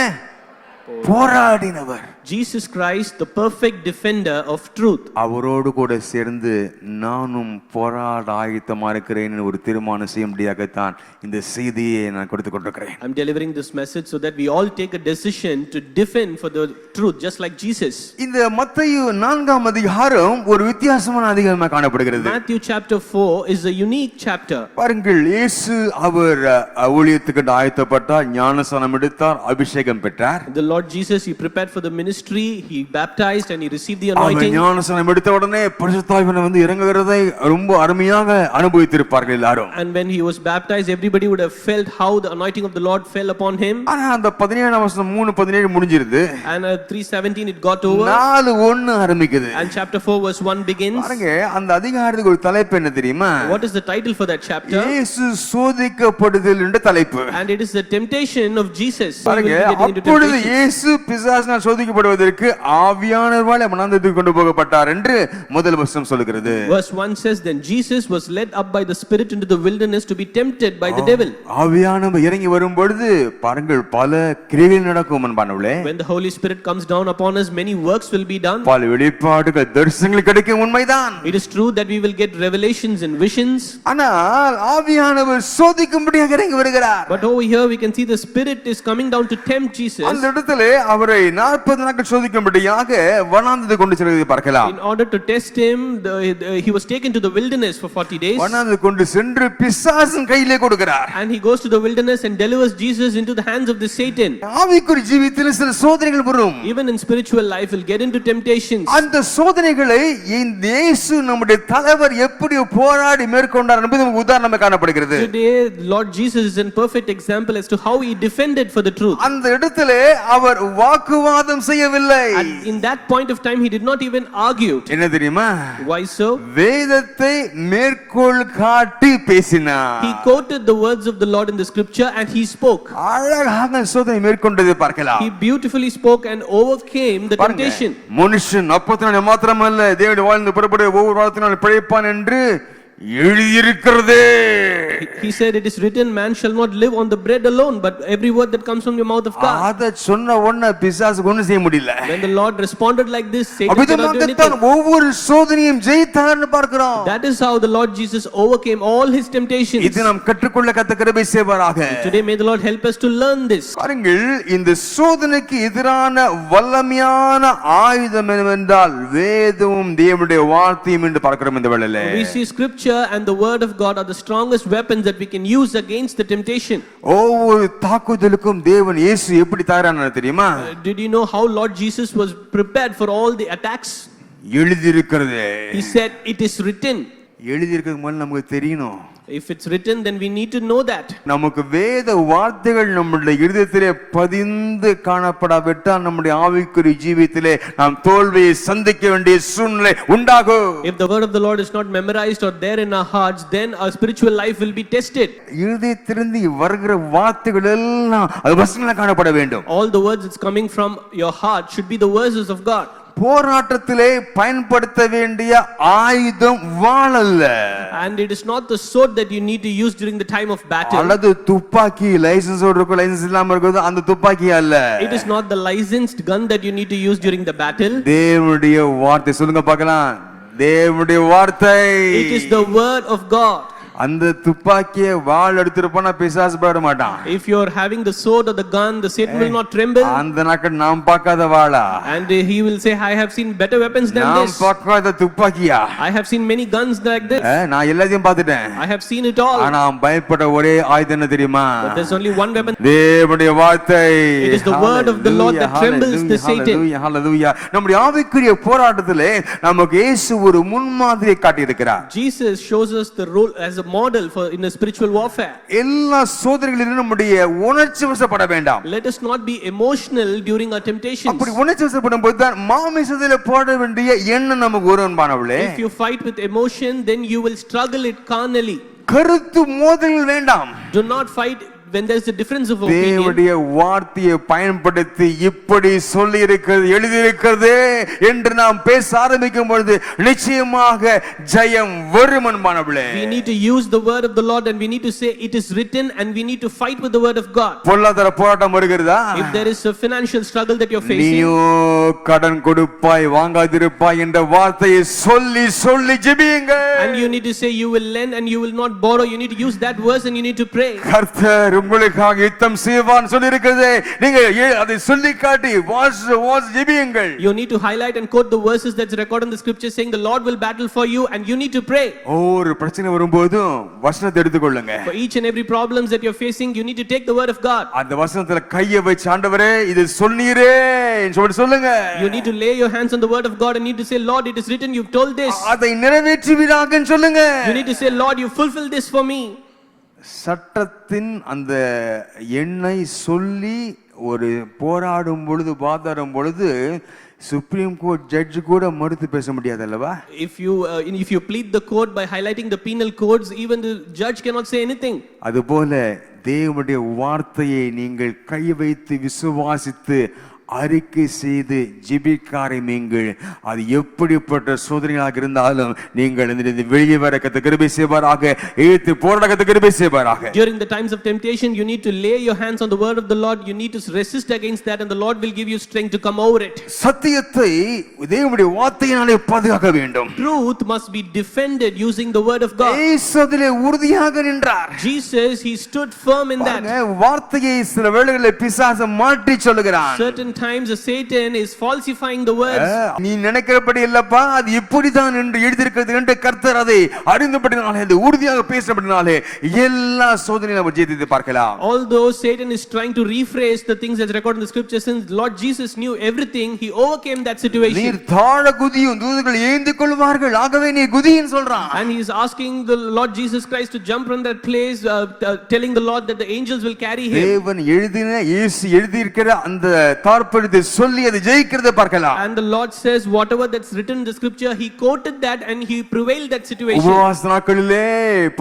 போராடினவர். Jesus Christ, the perfect defender of truth. அவரோடு கூட சேர்ந்து நானும் போராட ஆயத்தமா இருக்கிறேன் ஒரு தீர்மானம் செய்யும்படியாகத்தான் இந்த செய்தியை நான் கொடுத்து கொண்டிருக்கிறேன். I'm delivering this message so that we all take a decision to defend for the truth just like Jesus. இந்த மத்தேயு 4ஆம் அதிகாரம் ஒரு வித்தியாசமான அதிகாரமாக காணப்படுகிறது. Matthew chapter 4 is a unique chapter. பாருங்கள், இயேசு அவர் ஊழியத்துக்கு ஆயத்தப்பட்டார், ஞானஸ்நானம் எடுத்தார், அபிஷேகம் பெற்றார். The Lord Jesus, he prepared for the ministry, he baptized and he received the anointing. ஞானஸ்நானம் எடுத்த உடனே பரிசுத்த ஆவியானவர் வந்து இறங்குகிறதை ரொம்ப அருமையாக அனுபவித்திருப்பார்கள் எல்லாரும். And when he was baptized, everybody would have felt how the anointing of the Lord fell upon him. ஆனா அந்த 17ஆம் வசனம் 3:17 முடிஞ்சிருது. And 3:17 it got over. 4:1 ஆரம்பிக்குது. And chapter 4 verse 1 begins. பாருங்க, அந்த அதிகாரத்துக்கு ஒரு தலைப்பு என்ன தெரியுமா? What is the title for that chapter? இயேசு சோதிக்கப்படுதல் என்ற தலைப்பு. And it is the temptation of Jesus. So பாருங்க, he will be getting into அப்பொழுது temptation. இயேசு பிசாசினால் சோதிக்கப்படுவதற்கு ஆவியானவரால் மனாந்தரத்துக்கு கொண்டு போகப்பட்டார் என்று முதல் வசனம் சொல்கிறது. Verse 1 says, "Then Jesus was led up by the Spirit into the wilderness to be tempted by the devil." ஆவியானவர் இறங்கி வரும் பொழுது பாருங்கள் பல கிரியைகள் நடக்கும் அன்பானவர்களே. When the Holy Spirit comes down upon us, many works will be done. பல வெளிப்பாடுகள் தரிசனங்கள் கிடைக்கும், உண்மைதான். It is true that we will get revelations and visions. ஆனால் ஆவியானவர் சோதிக்கும்படியாக இறங்கி வருகிறார். But over here we can see the Spirit is coming down to tempt Jesus. அந்த இடத்திலே அவரை 40 நாட்கள் சோதிக்கும்படியாக வனாந்தரத்துக்கு கொண்டு செல்வதை பார்க்கலாம். In order to test him, he was taken to the wilderness for 40 days. வனாந்தரத்துக்கு கொண்டு சென்று பிசாசின் கையிலே கொடுக்கிறார். And he goes to the wilderness and delivers Jesus into the hands of the Satan. ஆவிக்குரிய ஜீவிதத்தில் சில சோதனைகள் வரும். Even in spiritual life we'll get into temptations. அந்த சோதனைகளை இந்த இயேசு நம்முடைய தலைவர் எப்படி போராடி மேற்கொண்டார் என்பது நமக்கு உதாரணமாக காணப்படுகிறது. Today Lord Jesus is a perfect example as to how he defended for the truth. அந்த இடத்திலே அவர் வாக்குவாதம் செய்யவில்லை. And in that point of time he did not even argue. என்ன தெரியுமா? Why so? வேதத்தை மேற்கோள் காட்டி பேசினார். He quoted the words of the Lord in the scripture and he spoke. அழகாக சோதனை மேற்கொண்டதை பார்க்கலாம். He beautifully spoke and overcame the temptation. மனுஷன் அப்பத்தினாலே மாத்திரமல்ல தேவனுடைய வாழ்ந்து புறப்பட ஒவ்வொரு வார்த்தையினாலும் பிழைப்பான் என்று எழுதியிருக்கிறதே. He said, "It is written, man shall not live on the bread alone, but every word that comes from your mouth of God." அத சொன்ன உடனே பிசாசுக்கு ஒண்ணும் செய்ய முடியல. When the Lord responded like this, Satan cannot do anything. ஒவ்வொரு சோதனையும் ஜெயித்தார்னு பார்க்கிறோம். That is how the Lord Jesus overcame all his temptations. இது நாம் கற்றுக்கொள்ள கர்த்தர் கிருபை செய்வாராக. Today may the Lord help us to learn this. பாருங்கள், இந்த சோதனைக்கு எதிரான வல்லமையான ஆயுதம் என்னவென்றால் வேதமும் தேவனுடைய வார்த்தையும் என்று பார்க்கிறோம் இந்த வேளையிலே. We see scripture and the word of God are the strongest weapons that we can use against the temptation. ஒவ்வொரு தாக்குதலுக்கும் தேவன் இயேசு எப்படி தயாரானார் தெரியுமா? Did you know how Lord Jesus was prepared for all the attacks? எழுதியிருக்கிறதே. He said, "It is written." எழுதியிருக்கிறது முதல்ல நமக்கு தெரியணும். If it's written, then we need to know that. நமக்கு வேத வார்த்தைகள் நம்முடைய இருதயத்திலே பதிந்து காணப்படாவிட்டால் நம்முடைய ஆவிக்குரிய ஜீவியத்திலே நாம் தோல்வியை சந்திக்க வேண்டிய சூழ்நிலை உண்டாகும். If the word of the Lord is not memorized or there in our hearts, then our spiritual life will be tested. இருதயத்திலிருந்து வருகிற வார்த்தைகள் எல்லாம் அது வசனங்களாக காணப்பட வேண்டும். All the words that's coming from your heart should be the verses of God. போராட்டத்திலே பயன்படுத்த வேண்டிய ஆயுதம் வாள் அல்ல. And it is not the sword that you need to use during the time of battle. அல்லது துப்பாக்கி லைசென்ஸ் இருக்கும் licence இல்லாம இருக்குது அந்த துப்பாக்கி அல்ல. It is not the licensed gun that you need to use during the battle. தேவனுடைய வார்த்தை சொல்லுங்க பார்க்கலாம். தேவனுடைய வார்த்தை. It is the word of God. அந்த துப்பாக்கியை வாள் எடுத்துட்டு போனா பிசாசு பயப்பட மாட்டான். If you are having the sword or the gun, the Satan will not tremble. அந்த நாட்கள் நாம் பார்க்காத வாளா? And he will say, I have seen better weapons than நாம் this. பார்க்காத துப்பாக்கியா? I have seen many guns like this. நான் எல்லாத்தையும் பார்த்துட்டேன். I have seen it all. ஆனா பயப்பட ஒரே ஆயுதம் என்ன தெரியுமா? But there's only one weapon. தேவனுடைய வார்த்தை. It is the word of the Lord that trembles the Satan. ஹalleluya. நம்முடைய ஆவிக்குரிய போராட்டத்திலே நமக்கு இயேசு ஒரு முன்மாதிரியை காட்டி இருக்கிறார். Jesus shows us the role as a model for in a spiritual warfare. எல்லா சோதனைகளிலும் நம்முடைய உணர்ச்சி வசப்பட வேண்டாம். Let us not be emotional during our temptations. அப்படி உணர்ச்சி வசப்படும் போது தான் மாமிசத்திலே போட வேண்டிய எண்ணம் நமக்கு வரும் அன்பானவர்களே. If you fight with emotion, then you will struggle it carnally. கருத்து மோதல் வேண்டாம். Do not fight when there's a difference of opinion. தேவனுடைய வார்த்தையை பயன்படுத்தி இப்படி சொல்லி இருக்கிறது எழுதி இருக்கிறது என்று நாம் பேச ஆரம்பிக்கும் பொழுது நிச்சயமாக ஜெயம் வரும் அன்பானவர்களே. We need to use the word of the Lord and we need to say it is written and we need to fight with the word of God. பொருளாதார போராட்டம் வருகிறதா? If there is a financial struggle that you're facing, நீயோ கடன் கொடுப்பாய் வாங்காதிருப்பாய் என்ற வார்த்தையை சொல்லி சொல்லி ஜெபியுங்கள். and you need to say you will lend and you will not borrow. You need to use that verse and you need to pray. கர்த்தர் உங்களுக்காக யுத்தம் செய்வான் சொல்லி இருக்கிறது. நீங்க அதை சொல்லி காட்டி வாஸ் ஜெபியுங்கள். You need to highlight and quote the verses that's recorded in the scripture saying the Lord will battle for you and you need to pray. ஒரு பிரச்சனை வரும்போது வசனத்தை எடுத்துக்கொள்ளுங்க. For each and every problems that you're facing, you need to take the word of God. அந்த வசனத்துல கையை வச்சு ஆண்டவரே இது சொன்னீரே சொல்லி சொல்லுங்க. You need to lay your hands on the word of God and need to say, Lord, it is written, you've told this. அதை நிறைவேற்றுவீராக சொல்லுங்க. You need to say, Lord, you fulfill this for me. சட்டத்தின் அந்த எண்ணை சொல்லி ஒரு போராடும் பொழுது வாதாடும் பொழுது சுப்ரீம் கோர்ட் ஜட்ஜ் கூட மறுத்து பேச முடியாது அல்லவா? If you plead the court by highlighting the penal codes, even the judge cannot say anything. அதுபோல தேவனுடைய வார்த்தையை நீங்கள் கை வைத்து விசுவாசித்து அறிக்கை செய்து ஜெபிக்காரீங்கள். அது எப்படிப்பட்ட சோதனையாக இருந்தாலும் நீங்கள் இந்த வெளியே வர கத்த கிருபை செய்வாராக. ஏத்து போராட கத்த கிருபை செய்வாராக. During the times of temptation, you need to lay your hands on the word of the Lord. You need to resist against that and the Lord will give you strength to come over it. சத்தியத்தை தேவனுடைய வார்த்தையினாலே பாதுகாக்க வேண்டும். Truth must be defended using the word of God. இயேசுவிலே உறுதியாக நின்றார். Jesus, he stood firm in that. வார்த்தையை சில வேளைகளில் பிசாசு மாற்றி சொல்லுகிறான். Certain times Satan is falsifying the words. நீ நினைக்கிறபடி இல்லப்பா அது இப்படிதான் என்று எழுதியிருக்கிறது என்று கர்த்தர் அதை அறிந்தபடினாலே அந்த உறுதியாக பேசினபடினாலே எல்லா சோதனையும் நம்ம ஜெயித்து பார்க்கலாம். Although Satan is trying to rephrase the things that's recorded in the scripture, since Lord Jesus knew everything, he overcame that situation. நீர் தாழ குதியும் தூதர்கள் ஏந்தி கொள்வார்கள் ஆகவே நீ குதின்னு சொல்றான். And he is asking the Lord Jesus Christ to jump from that place, telling the Lord that the angels will carry him. தேவன் எழுதின இயேசு எழுதி இருக்கிற அந்த தாற்படுத்தி சொல்லி அதை ஜெயிக்கிறதை பார்க்கலாம். And the Lord says whatever that's written in the scripture, he quoted that and he prevailed that situation. உபவாச நாட்களிலே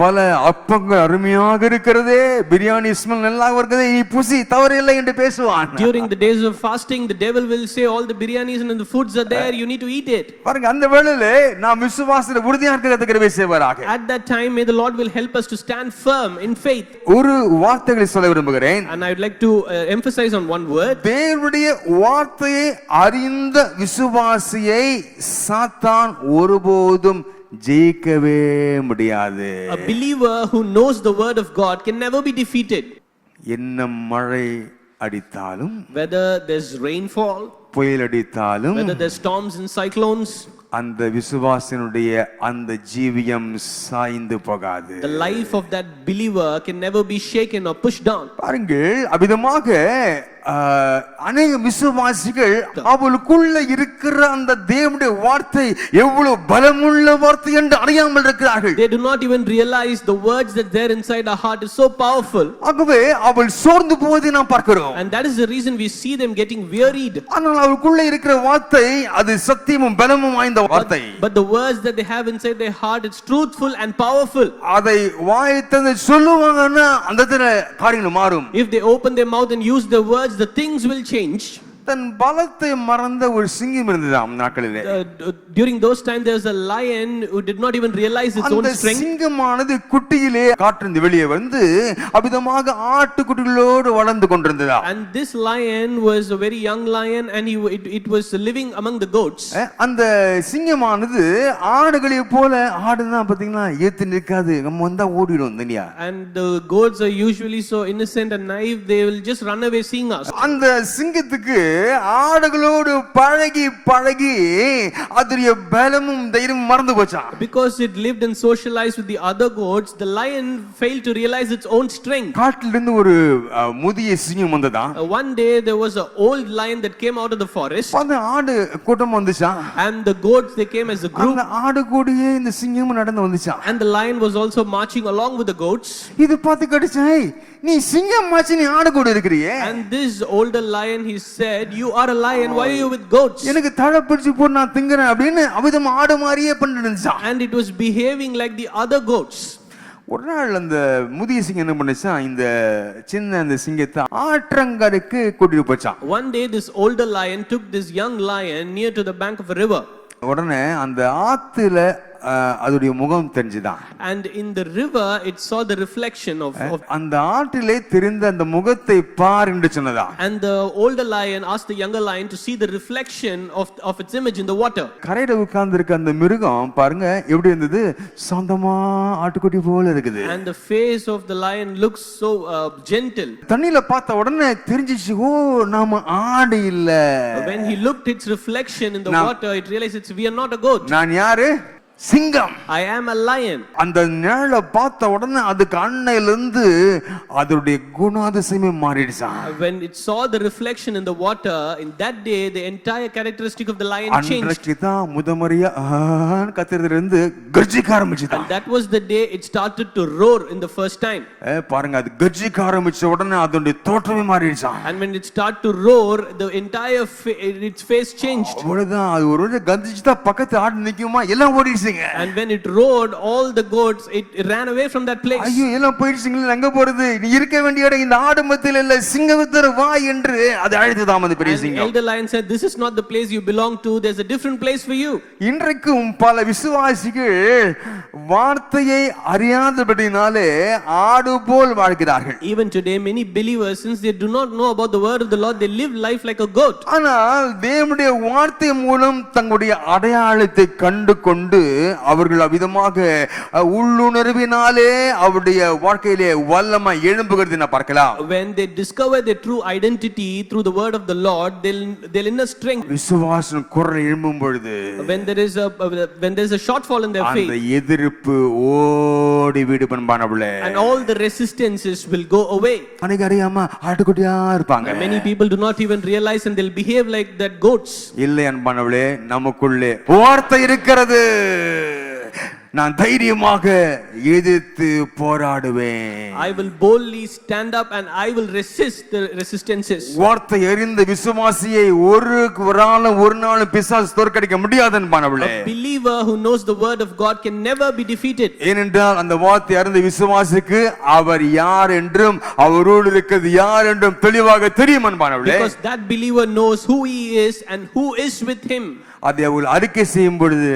பல அப்பங்கள் அருமையாக இருக்கிறதே, பிரியாணி ஸ்மெல் நல்லா இருக்குது, நீ புசி தவறில்லை என்று பேசுவான். During the days of fasting, the devil will say all the biryanis and the foods are there, you need to eat it. பாருங்க அந்த வேளையிலே நாம் விசுவாசத்தில் உறுதியாக இருக்கிறதை கிருபை செய்வாராக. At that time, may the Lord will help us to stand firm in faith. ஒரு வார்த்தைகளை சொல்ல விரும்புகிறேன். And I would like to emphasize on one word. தேவனுடைய வார்த்தையை அறிந்த விசுவாசியை சாத்தான் ஒருபோதும் ஜெயிக்கவே முடியாது. A believer who knows the word of God can never be defeated. என்ன மழை அடித்தாலும் Whether there's rainfall, புயல் அடித்தாலும் whether there's storms and cyclones, அந்த விசுவாசனுடைய அந்த ஜீவியம் சாய்ந்து போகாது. the life of that believer can never be shaken or pushed down. பாருங்கள், அவ்விதமாக அநேக விசுவாசிகள் அவளுக்குள்ள இருக்கிற அந்த தேவனுடைய வார்த்தை எவ்வளவு பலமுள்ள வார்த்தை என்று அறியாமல் இருக்கிறார்கள். They do not even realize the words that there inside our heart is so powerful. ஆகவே அவள் சோர்ந்து போவதை நாம் பார்க்கிறோம். And that is the reason we see them getting wearied. ஆனால் அவளுக்குள்ள இருக்கிற வார்த்தை அது சத்தியமும் பலமும் வாய்ந்த வார்த்தை. But the words that they have inside their heart, it's truthful and powerful. அதை வாய்த்தது சொல்லுவாங்கன்னா அந்த காரியங்கள் மாறும். If they open their mouth and use the words, the things will change. தன் பலத்தை மறந்த ஒரு சிங்கம் இருந்ததாம் நாட்களிலே. During those times there was a lion who did not even realize its own strength. அந்த சிங்கமானது குட்டியிலே காற்றிலிருந்து வெளியே வந்து அபிதமாக ஆட்டுக்குட்டிகளோடு வளர்ந்து கொண்டிருந்ததா. And this lion was a very young lion and it was living among the goats. அந்த சிங்கமானது ஆடுகளை போல, ஆடுனா பாத்தீங்கன்னா ஏத்து நிற்காது, நம்ம வந்தா ஓடிடும் இல்லையா. And the goats are usually so innocent and naive, they will just run away seeing us. அந்த சிங்கத்துக்கு ஆடுகளோடு பழகி பழகி அதோட பலமும் தைரியமும் மறந்து போச்சா. Because it lived and socialized with the other goats, the lion failed to realize its own strength. காட்டிலிருந்து ஒரு முதிய சிங்கம் வந்ததா. One day there was an old lion that came out of the forest. அந்த ஆடு கூட்டம் வந்துச்சா. And the goats, they came as a group. அந்த ஆடு கூடயே இந்த சிங்கம் நடந்து வந்துச்சா. And the lion was also marching along with the goats. இது பார்த்து கடிச்சா, நீ சிங்கம் மாச்சி நீ ஆடு கூட இருக்கறியே. And this older lion, he said, you are a lion, why are you with goats? எனக்கு தலை பிடிச்சு போ, நான் திங்கறேன் அப்படினு அவிதமா ஆடு மாதிரியே பண்ணிருந்துச்சா. And it was behaving like the other goats. ஒரு நாள் அந்த முதிய சிங்கம் என்ன பண்ணுச்சா, இந்த சின்ன அந்த சிங்கத்தை ஆற்றங்கரைக்கு கூட்டிட்டு போச்சான். One day this older lion took this young lion near to the bank of a river. உடனே அந்த ஆத்துல அதோட முகம் தெரிஞ்சுதான். And in the river it saw the reflection of அந்த ஆற்றிலே தெரிந்த அந்த முகத்தை பார் என்று சொன்னதா. And the older lion asked the younger lion to see the reflection of its image in the water. கரையில உட்கார்ந்து இருக்க அந்த மிருகம் பாருங்க எப்படி இருந்தது, சாந்தமா ஆட்டுக்குட்டி போல இருக்குது. And the face of the lion looks so gentle. தண்ணில பார்த்த உடனே தெரிஞ்சிச்சு, ஓ நாம ஆடு இல்ல. When he looked its reflection in the water, it realized we are not a goat. நான் யாரு? சிங்கம். I am a lion. அந்த நிழலை பார்த்த உடனே அதுக்கு அன்னையிலிருந்து அதோட குணாதிசயமே மாறிடுச்சா. When it saw the reflection in the water, in that day the entire characteristic of the lion changed. அன்றைக்கு தான் முதமரியா கத்துறதிலிருந்து கர்ஜிக்க ஆரம்பிச்சுதா. And that was the day it started to roar in the first time. பாருங்க, அது கர்ஜிக்க ஆரம்பிச்ச உடனே அதோட தோற்றமே மாறிடுச்சா. And when it started to roar, the entire its face changed. அவ்வளவுதான், அது ஒரு கர்ஜிச்சுதா பக்கத்து ஆடு நிக்குமா, எல்லாம் ஓடிடுச்சு. And when it roared, all the goats, it ran away from that place. ஐயோ எல்லாம் போயிடுச்சுங்களே, எங்க போறது, நீ இருக்க வேண்டிய இடம் இந்த ஆடு மத்தியில இல்ல, சிங்கத்தர வா என்று அது அழைத்ததாம் அந்த பெரிய சிங்கம். Elder lion said, this is not the place you belong to, there's a different place for you. இன்றைக்கும் பல விசுவாசிகள் வார்த்தையை அறியாதபடினாலே ஆடு போல் வாழ்கிறார்கள். Even today many believers, since they do not know about the word of the Lord, they live life like a goat. ஆனால் தேவனுடைய வார்த்தை மூலம் தங்களுடைய அடையாளத்தை கண்டு கொண்டு அவர்கள் அவ்விதமாக உள்ளுணர்வினாலே அவருடைய வாழ்க்கையிலே வல்லமை எழும்புகிறது நான் பார்க்கலாம். When they discover their true identity through the word of the Lord, they'll inner strength. விசுவாசம் குரல் எழும்பும் பொழுது, when there is a shortfall in their faith, அந்த எதிர்ப்பு ஓடி வீடு பண்பானவளே, and all the resistances will go away. அன்னைக்கு அறியாம ஆட்டுக்குட்டியா இருப்பாங்க. Many people do not even realize and they'll behave like that goats. இல்லை அன்பானவளே, நமக்குள்ளே வார்த்தை இருக்கிறது, நான் தைரியமாக எதிர்த்து போராடுவேன். I will boldly stand up and I will resist the resistances. வார்த்தை அறிந்த விசுவாசியை ஒரு நாள் பிசாசு தோற்கடிக்க முடியாது என்பானவளே. A believer who knows the word of God can never be defeated. ஏனென்றால் அந்த வார்த்தை அறிந்த விசுவாசிக்கு அவர் யார் என்றும் அவரோடு இருக்கிறது யார் என்றும் தெளிவாக தெரியும் என்பானவளே. Because that believer knows who he is and who is with him. அதை அவள் அறிக்கை செய்யும் பொழுது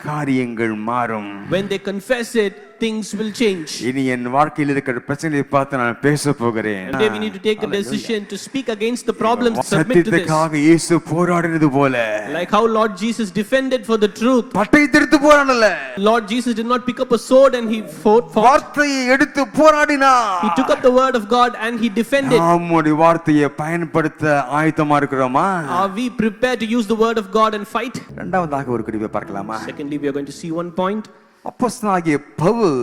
காரியங்கள் மாறும். When they confess it, things will change. இனி என் வாழ்க்கையில் இருக்கிற பிரச்சனையை பார்த்து நான் பேச போகிறேன். And today we need to take a decision to speak against the problems. Submit to this. சத்தியத்துக்காக இயேசு போராடினது போல, Like how Lord Jesus defended for the truth. பட்டை எடுத்து போராடல, Lord Jesus did not pick up a sword and he fought. வார்த்தையை எடுத்து போராடினார். He took up the word of God and he defended. நம்முடைய வார்த்தையை பயன்படுத்த ஆயத்தமா இருக்கிறோமா? Are we prepared to use the word of God and fight? இரண்டாவதாக ஒரு குறிப்பை பார்க்கலாமா? Secondly, we are going to see one point. அப்போஸ்தலனாகிய பவுல்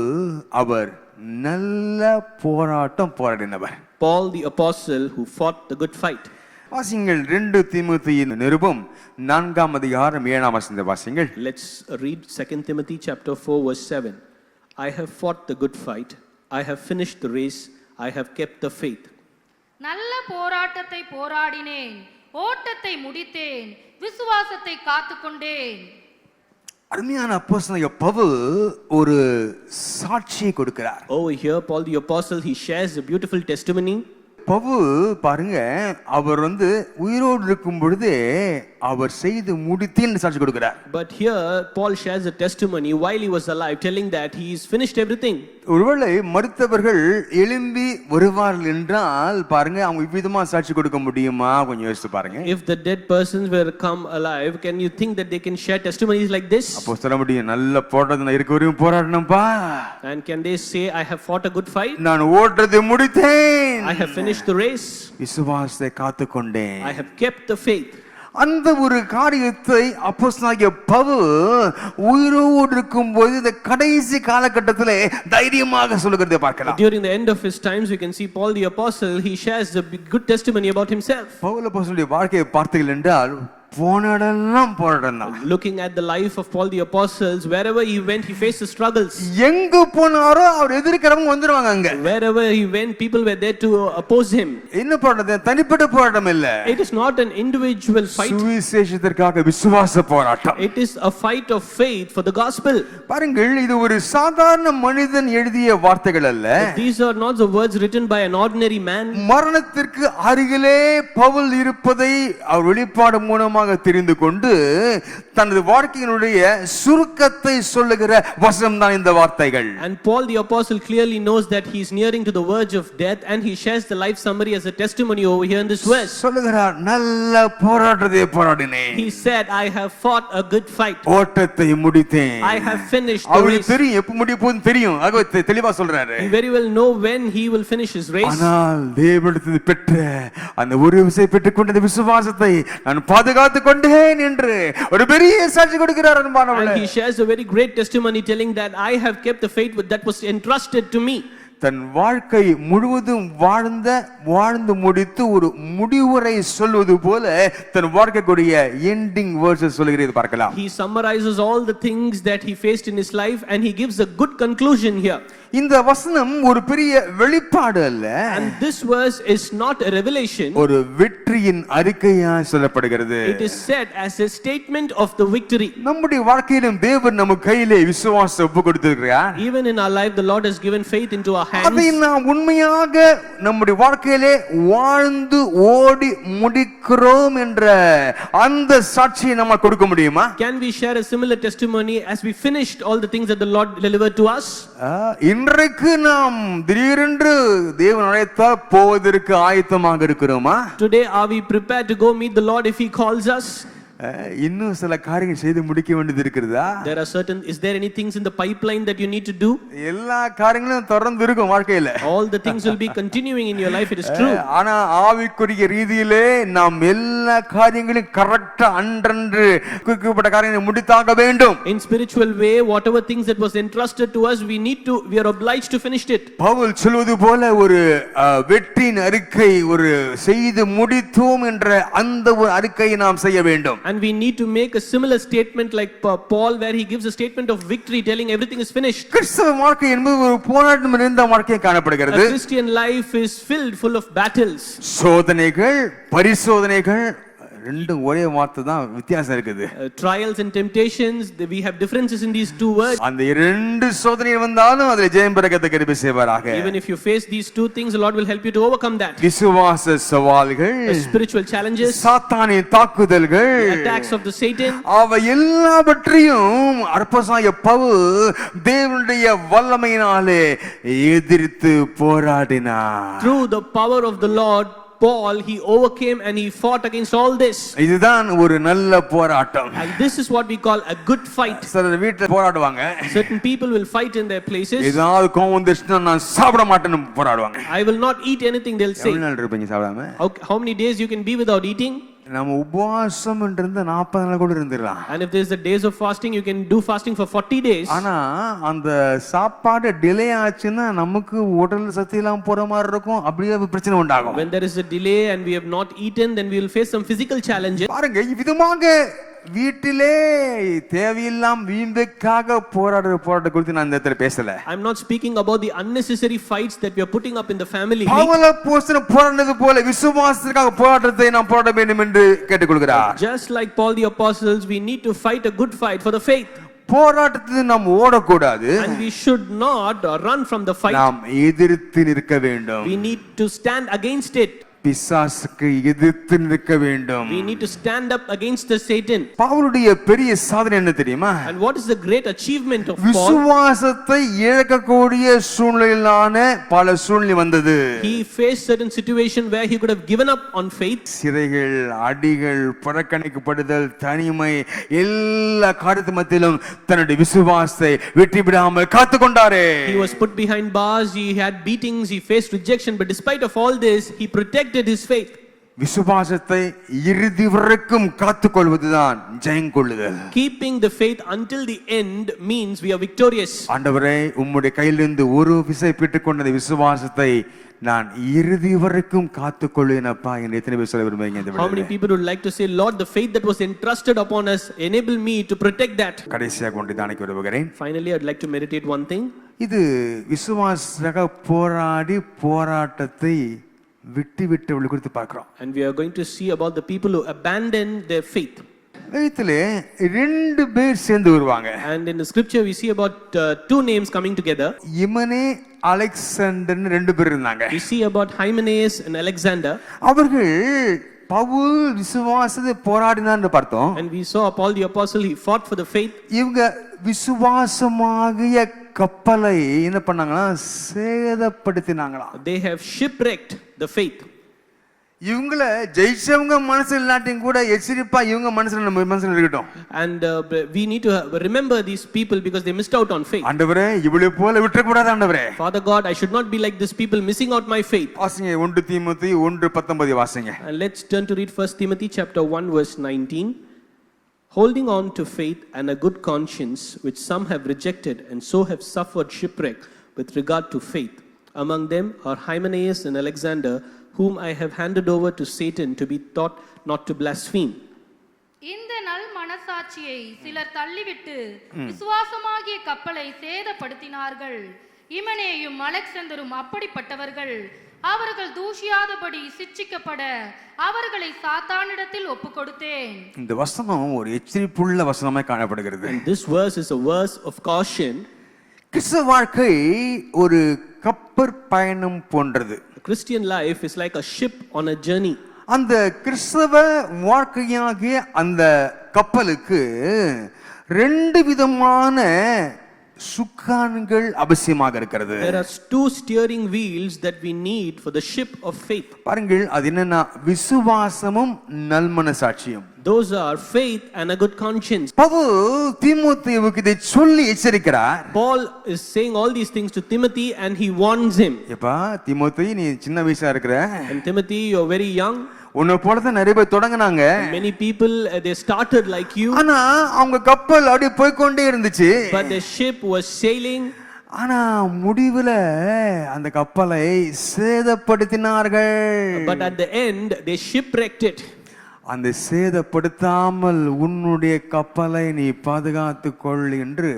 அவர் நல்ல போராட்டம் போராடினவர். Paul the apostle who fought the good fight. வாசிங்கள் 2 தீமோத்தேயுவின் நிருபம் 4ஆம் அதிகாரம் 7ஆம் வசனத்தை வாசிங்கள். Let's read 2 Timothy chapter 4 verse 7. I have fought the good fight. I have finished the race. I have kept the faith. நல்ல போராட்டத்தை போராடினேன், ஓட்டத்தை முடித்தேன், விசுவாசத்தை காத்துக்கொண்டேன். அருமையான அப்போஸ்தலனாகிய பவுல் ஒரு சாட்சியை கொடுக்கிறார். Over here Paul the apostle he shares a beautiful testimony. Pavul பாருங்க, அவர் உயிரோடு இருக்கும் பொழுதே அவர் செய்து முடித்தேன்னு சாட்சி கொடுக்கிறார். But here Paul shares a testimony while he was alive, telling that he has finished everything. ஒருவேளை மரித்தவர்கள் எழும்பி வருவார்கள் என்றால் பாருங்க, அவங்க இவ்விதமா சாட்சி கொடுக்க முடியுமா? கொஞ்சம் யோசிச்சு பாருங்க. If the dead persons were come alive, can you think that they can share testimonies like this? அப்போ சொல்ல முடியும், நல்ல போராட்டம் இருக்க வரையும் போராடணும்பா. And can they say, I have fought a good fight? நான் ஓட்டத்தை முடித்தேன். I have finished the race. விசுவாசத்தை காத்துக்கொண்டேன். I have kept the faith. அந்த ஒரு காரியத்தை அப்போஸ்தலனாகிய பவுல் உயிரோடு இருக்கும்போது இந்த கடைசி காலகட்டத்திலே தைரியமாக சொல்லுகிறதை பார்க்கலாம். During the end of his times, we can see Paul the apostle, he shares a good testimony about himself. Pavul அப்போஸ்தலனுடைய வாழ்க்கையை பார்த்தீர்கள் என்றால் போனடெல்லாம் போராட்டம் தான். Looking at the life of Paul the apostles, wherever he went, he faced the struggles. எங்க போனாரோ அவர் எதிர்க்கிறவங்க வந்துருவாங்க அங்க. Wherever he went, people were there to oppose him. என்ன போராட்டம்? தனிப்பட்ட போராட்டம் இல்ல. It is not an individual fight. சுவிசேஷத்திற்காக விசுவாச போராட்டம். It is a fight of faith for the gospel. பாருங்கள், இது ஒரு சாதாரண மனிதன் எழுதிய வார்த்தைகள் அல்ல. These are not the words written by an ordinary man. மரணத்திற்கு அருகிலே பவுல் இருப்பதை அவர் வெளிப்பாடு மூலமாக தெரிந்து கொண்டு தனது வாழ்க்கையினுடைய சுருக்கத்தை சொல்லுகிற வசனம் தான் இந்த வார்த்தைகள். And Paul the apostle clearly knows that he is nearing to the verge of death, and he shares the life summary as a testimony over here in this verse. சொல்லுகிறார், நல்ல போராட்டத்தை போராடினேன். He said, I have fought a good fight. ஓட்டத்தை முடித்தேன். I have finished the அவருக்கு race. தெரியும் எப்ப முடிய போகுதுன்னு தெரியும். ஆகவே தெளிவா சொல்றாரு. He very well know when he will finish his race. ஆனால் தேவனிடத்தில் பெற்ற அந்த ஒரு விசை பெற்றுக்கொண்ட விசுவாசத்தை நான் பாதுகாத்துக் கொண்டேன் என்று ஒரு பெரிய சாட்சி கொடுக்கிறார் அன்பானவர்களே. And he shares a very great testimony telling that I have kept the faith that was entrusted to me. தன் வாழ்க்கை முழுவதும் வாழ்ந்து முடித்து ஒரு முடிவுரை சொல்வது போல தன் வாழ்க்கைக்குரிய எண்டிங் வேர்ட்ஸ் சொல்லுகிறது பார்க்கலாம். He summarizes all the things that he faced in his life and he gives a good conclusion here. இந்த வசனம் ஒரு பெரிய வெளிப்பாடு அல்ல. And this verse is not a revelation. ஒரு வெற்றியின் அறிக்கையாய் சொல்லப்படுகிறது. It is said as a statement of the victory. நம்முடைய வாழ்க்கையிலும் தேவன் நம்ம கையிலே விசுவாசத்தை ஒப்பு கொடுத்திருக்கிறார். Even in our life the Lord has given faith into our hands. அதை நாம் உண்மையாக நம்முடைய வாழ்க்கையிலே வாழ்ந்து ஓடி முடிக்கிறோம் என்ற அந்த சாட்சியை நம்ம கொடுக்க முடியுமா? Can we share a similar testimony as we finished all the things that the Lord delivered to us? இன்றைக்கு நாம் திடீரென்று தேவன் அழைத்தால் போவதற்கு ஆயத்தமாக இருக்கிறோமா? Today are we prepared to go meet the Lord if he calls us? இன்னும் சில காரியங்கள் செய்து முடிக்க வேண்டியது இருக்கிறதா? Is there any things in the pipeline that you need to do? எல்லா காரியங்களும் தொடர்ந்து இருக்கும் வாழ்க்கையில. All the things will be continuing in your life, it is true. ஆனா ஆவிக்குரிய ரீதியிலே நாம் எல்லா காரியங்களையும் கரெக்ட்டா அன்றன்று குறிக்கப்பட்ட காரியங்களை முடித்தாக வேண்டும். In spiritual way, whatever things that was entrusted to us, we are obliged to finish it. Pavul சொல்வது போல ஒரு வெற்றியின் அறிக்கை, ஒரு செய்து முடித்தோம் என்ற அந்த ஒரு அறிக்கையை நாம் செய்ய வேண்டும். And we need to make a similar statement like Paul, where he gives a statement of victory telling everything is finished. கிறிஸ்தவ வாழ்க்கை என்பது ஒரு போராட்டம் நிறைந்த வாழ்க்கையை காணப்படுகிறது. A Christian life is full of battles. சோதனைகள், பரிசோதனைகள் ரெண்டும் ஒரே வார்த்தை தான், வித்தியாசம் இருக்குது. Trials and temptations, we have differences in these two words. அந்த இரண்டு சோதனை வந்தாலும் அதில் ஜெயம் பெற கர்த்தர் கிருபை செய்வாராக. Even if you face these two things, the Lord will help you to overcome that. விசுவாச சவால்கள், Spiritual challenges, சாத்தானின் தாக்குதல்கள், attacks of the Satan, அவை எல்லாவற்றையும் அப்போஸ்தலனாகிய பவுல் தேவனுடைய வல்லமையினாலே எதிர்த்து போராடினார். through the power of the Lord, Paul, he overcame and he fought against all this. இதுதான் ஒரு நல்ல போராட்டம். And this is what we call a good fight. சிலர் வீட்டுல போராடுவாங்க. Certain people will fight in their places. ஏதாவது கோவம் வந்துச்சுன்னா நான் சாப்பிட மாட்டேன்னு போராடுவாங்க. I will not eat anything, they'll say. எவ்வளவு நாள் இருப்பீங்க சாப்பிடாம? How many days you can be without eating? நம்ம உபவாசம் இருந்து 40 நாள் கூட இருந்துடலாம். And if there's a days of fasting, you can do fasting for 40 days. ஆனா அந்த சாப்பாடு டிலே ஆச்சுன்னா நமக்கு உடல் சக்தி எல்லாம் போற மாதிரி இருக்கும், அப்படியே பிரச்சனை உண்டாகும். When there is a delay and we have not eaten, then we will face some physical challenges. பாருங்க, விதமாக வீட்டிலே தேவையில்லாம் வீண்புக்காக போராடுற போராட்ட குறித்து நான் இந்த இடத்துல பேசல. I'm not speaking about the unnecessary fights that we are putting up in the family. Pavul அப்போஸ்தலன் போராடினது போல விசுவாசத்திற்காக போராட்டத்தை நாம் போராட வேண்டும் என்று கேட்டுக்கொள்கிறார். Just like Paul the apostles, we need to fight a good fight for the faith. போராட்டத்தில் நாம் ஓடக்கூடாது. And we should not run from the fight. நாம் எதிர்த்து நிற்க வேண்டும். We need to stand against it. பிசாசுக்கு எதிர்த்து நிற்க வேண்டும். We need to stand up against the Satan. பவுலுடைய பெரிய சாதனை என்ன தெரியுமா? And what is the great achievement of Paul? விசுவாசத்தை இழக்கக்கூடிய சூழ்நிலையிலான பல சூழ்நிலை வந்தது. He faced certain situation where he could have given up on faith. சிறைகள், அடிகள், புறக்கணிக்கப்படுதல், தனிமை, எல்லா காரியத்து மத்தியிலும் தன்னுடைய விசுவாசத்தை விட்டுவிடாமல் காத்துக்கொண்டாரே. He was put behind bars, he had beatings, he faced rejection, but despite of all this, he protected his faith. விசுவாசத்தை இறுதி வரைக்கும் காத்துக்கொள்வதுதான் ஜெயம் கொள்ளுதல். Keeping the faith until the end means we are victorious. ஆண்டவரே, உம்முடைய கையிலிருந்து ஒரு விசை பெற்றுக்கொண்ட விசுவாசத்தை நான் இறுதி வரைக்கும் காத்துக்கொள்வேனப்பா என்று எத்தனை பேர் சொல்ல விரும்புறீங்க இந்த How many வேளையிலே? people would like to say, Lord, the faith that was entrusted upon us, enable me to protect that. கடைசியாக ஒன்றை தானிக்க விரும்புகிறேன். Finally, I'd like to meditate one thing. இது விசுவாசமாக போராடி போராட்டத்தை விட்டு குறித்து பார்க்கிறோம். And we are going to see about the people who abandon their faith. வேதத்திலே ரெண்டு பேர் சேர்ந்து வருவாங்க. And in the scripture we see about two names coming together. இமனே அலெக்சாண்டர்னு ரெண்டு பேர் இருந்தாங்க. We see about Hymenaeus and Alexander. அவர்கள் பவுல் விசுவாசத்தை போராடினான்னு பார்த்தோம். And we saw Paul the apostle, he fought for the faith. இவங்க விசுவாசமாகிய கப்பலை என்ன பண்ணாங்கன்னா சேதப்படுத்தினாங்களா. They have shipwrecked the faith. இவங்கள ஜெயிச்சவங்க மனசுல இல்லாட்டியும் கூட எச்சரிப்பா இவங்க நம்ம மனசுல இருக்கட்டும். And we need to remember these people because they missed out on faith. ஆண்டவரே, இவளை போல விட்டுற கூடாது ஆண்டவரே. Father God, I should not be like these people missing out my faith. வாசிங்க 1 தீமோத்தேயு 1:19 வாசிங்க. And let's turn to read 1 Timothy chapter 1 verse 19. Holding on to faith and a good conscience, which some have rejected and so have suffered shipwreck with regard to faith. Among them are Hymenaeus and Alexander, whom I have handed over to Satan to be taught not to blaspheme. இந்த நல் மனசாட்சியை சிலர் தள்ளிவிட்டு விசுவாசமாகிய கப்பலை சேதப்படுத்தினார்கள். இமனேயும் அலெக்சாந்தரும் அப்படிப்பட்டவர்கள். அவர்கள் தூஷியாதபடி சிட்சிக்கப்பட அவர்களை சாத்தானிடத்தில் ஒப்புக்கொடுத்தேன். இந்த வசனம் ஒரு எச்சரிப்புள்ள வசனமாய் காணப்படுகிறது. And this verse is a verse of caution. கிறிஸ்தவ வாழ்க்கை ஒரு கப்பற் பயணம் போன்றது. Christian life is like a ship on a journey. அந்த கிறிஸ்தவ வாழ்க்கையாகிய அந்த கப்பலுக்கு ரெண்டு விதமான சுக்கான்கள் அவசியமாக இருக்கிறது. There are two steering wheels that we need for the ship of faith. பாருங்கள், அது என்னன்னா விசுவாசமும் நல்மனசாட்சியும். Those are faith and a good conscience. Pavul தீமோத்தேயுவுக்கு இதை சொல்லி எச்சரிக்கிறார். Paul is saying all these things to Timothy and he warns him. எப்பா தீமோத்தேயு, நீ சின்ன வயசா இருக்கிற. And Timothy, you're very young. உன்னை போல தான் நிறைய பேர் தொடங்கினாங்க. Many people they started like you. ஆனா அவங்க கப்பல் அப்படியே போய்க்கொண்டே இருந்துச்சு. But the ship was sailing. ஆனா முடிவுல அந்த கப்பலை சேதப்படுத்தினார்கள். But at the end they shipwrecked it. அந்த சேதப்படுத்தாமல் உன்னுடைய கப்பலை நீ பாதுகாத்துக் கொள் என்று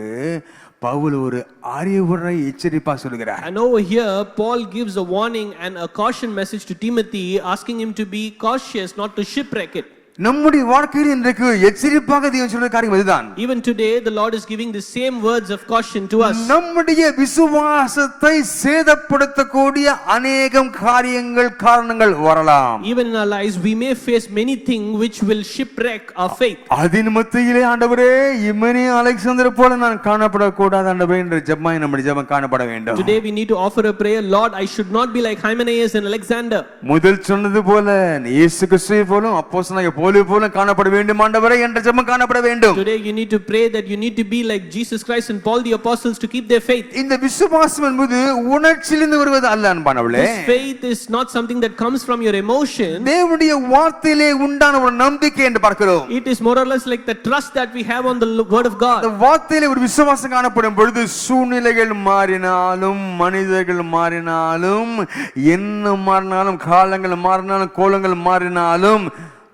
பவுல் ஒரு அறிவுரை எச்சரிப்பா சொல்கிறார். And over here Paul gives a warning and a caution message to Timothy, asking him to be cautious not to shipwreck it. நம்முடைய வாழ்க்கையில் இன்றைக்கு எச்சரிப்பாக தேவன் சொல்ற காரியம் அதுதான். Even today, the Lord is giving the same words of caution to us. நம்முடைய விசுவாசத்தை சேதப்படுத்தக்கூடிய அநேகம் காரியங்கள் காரணங்கள் வரலாம். Even in our lives, we may face many things which will shipwreck our faith. அதன் மத்தியிலே ஆண்டவரே இமனே அலெக்சாந்தர் போல நான் காணப்படக்கூடாது ஆண்டவரே என்ற ஜெபமாய் நம்முடைய ஜெபம் காணப்பட வேண்டும். Today we need to offer a prayer, Lord, I should not be like Hymenaeus and Alexander. முதல் சொன்னது போல இயேசு கிறிஸ்துவை போல அப்போஸ்தலனாகிய பவுலை போல காணப்பட வேண்டும் ஆண்டவரே என்ற ஜெபம் காணப்பட வேண்டும். Today you need to pray that you need to be like Jesus Christ and Paul the apostles to keep their faith. இந்த விசுவாசம் என்பது உணர்ச்சியிலிருந்து வருவது அல்ல அன்பானவர்களே. This faith is not something that comes from your emotion. தேவனுடைய வார்த்தையிலே உண்டான ஒரு நம்பிக்கை என்று பார்க்கிறோம். It is more or less like the trust that we have on the word of God. அந்த வார்த்தையிலே ஒரு விசுவாசம் காணப்படும் பொழுது சூழ்நிலைகள் மாறினாலும் மனிதர்கள் மாறினாலும் என்ன மாறினாலும் காலங்கள் மாறினாலும் கோலங்கள் மாறினாலும்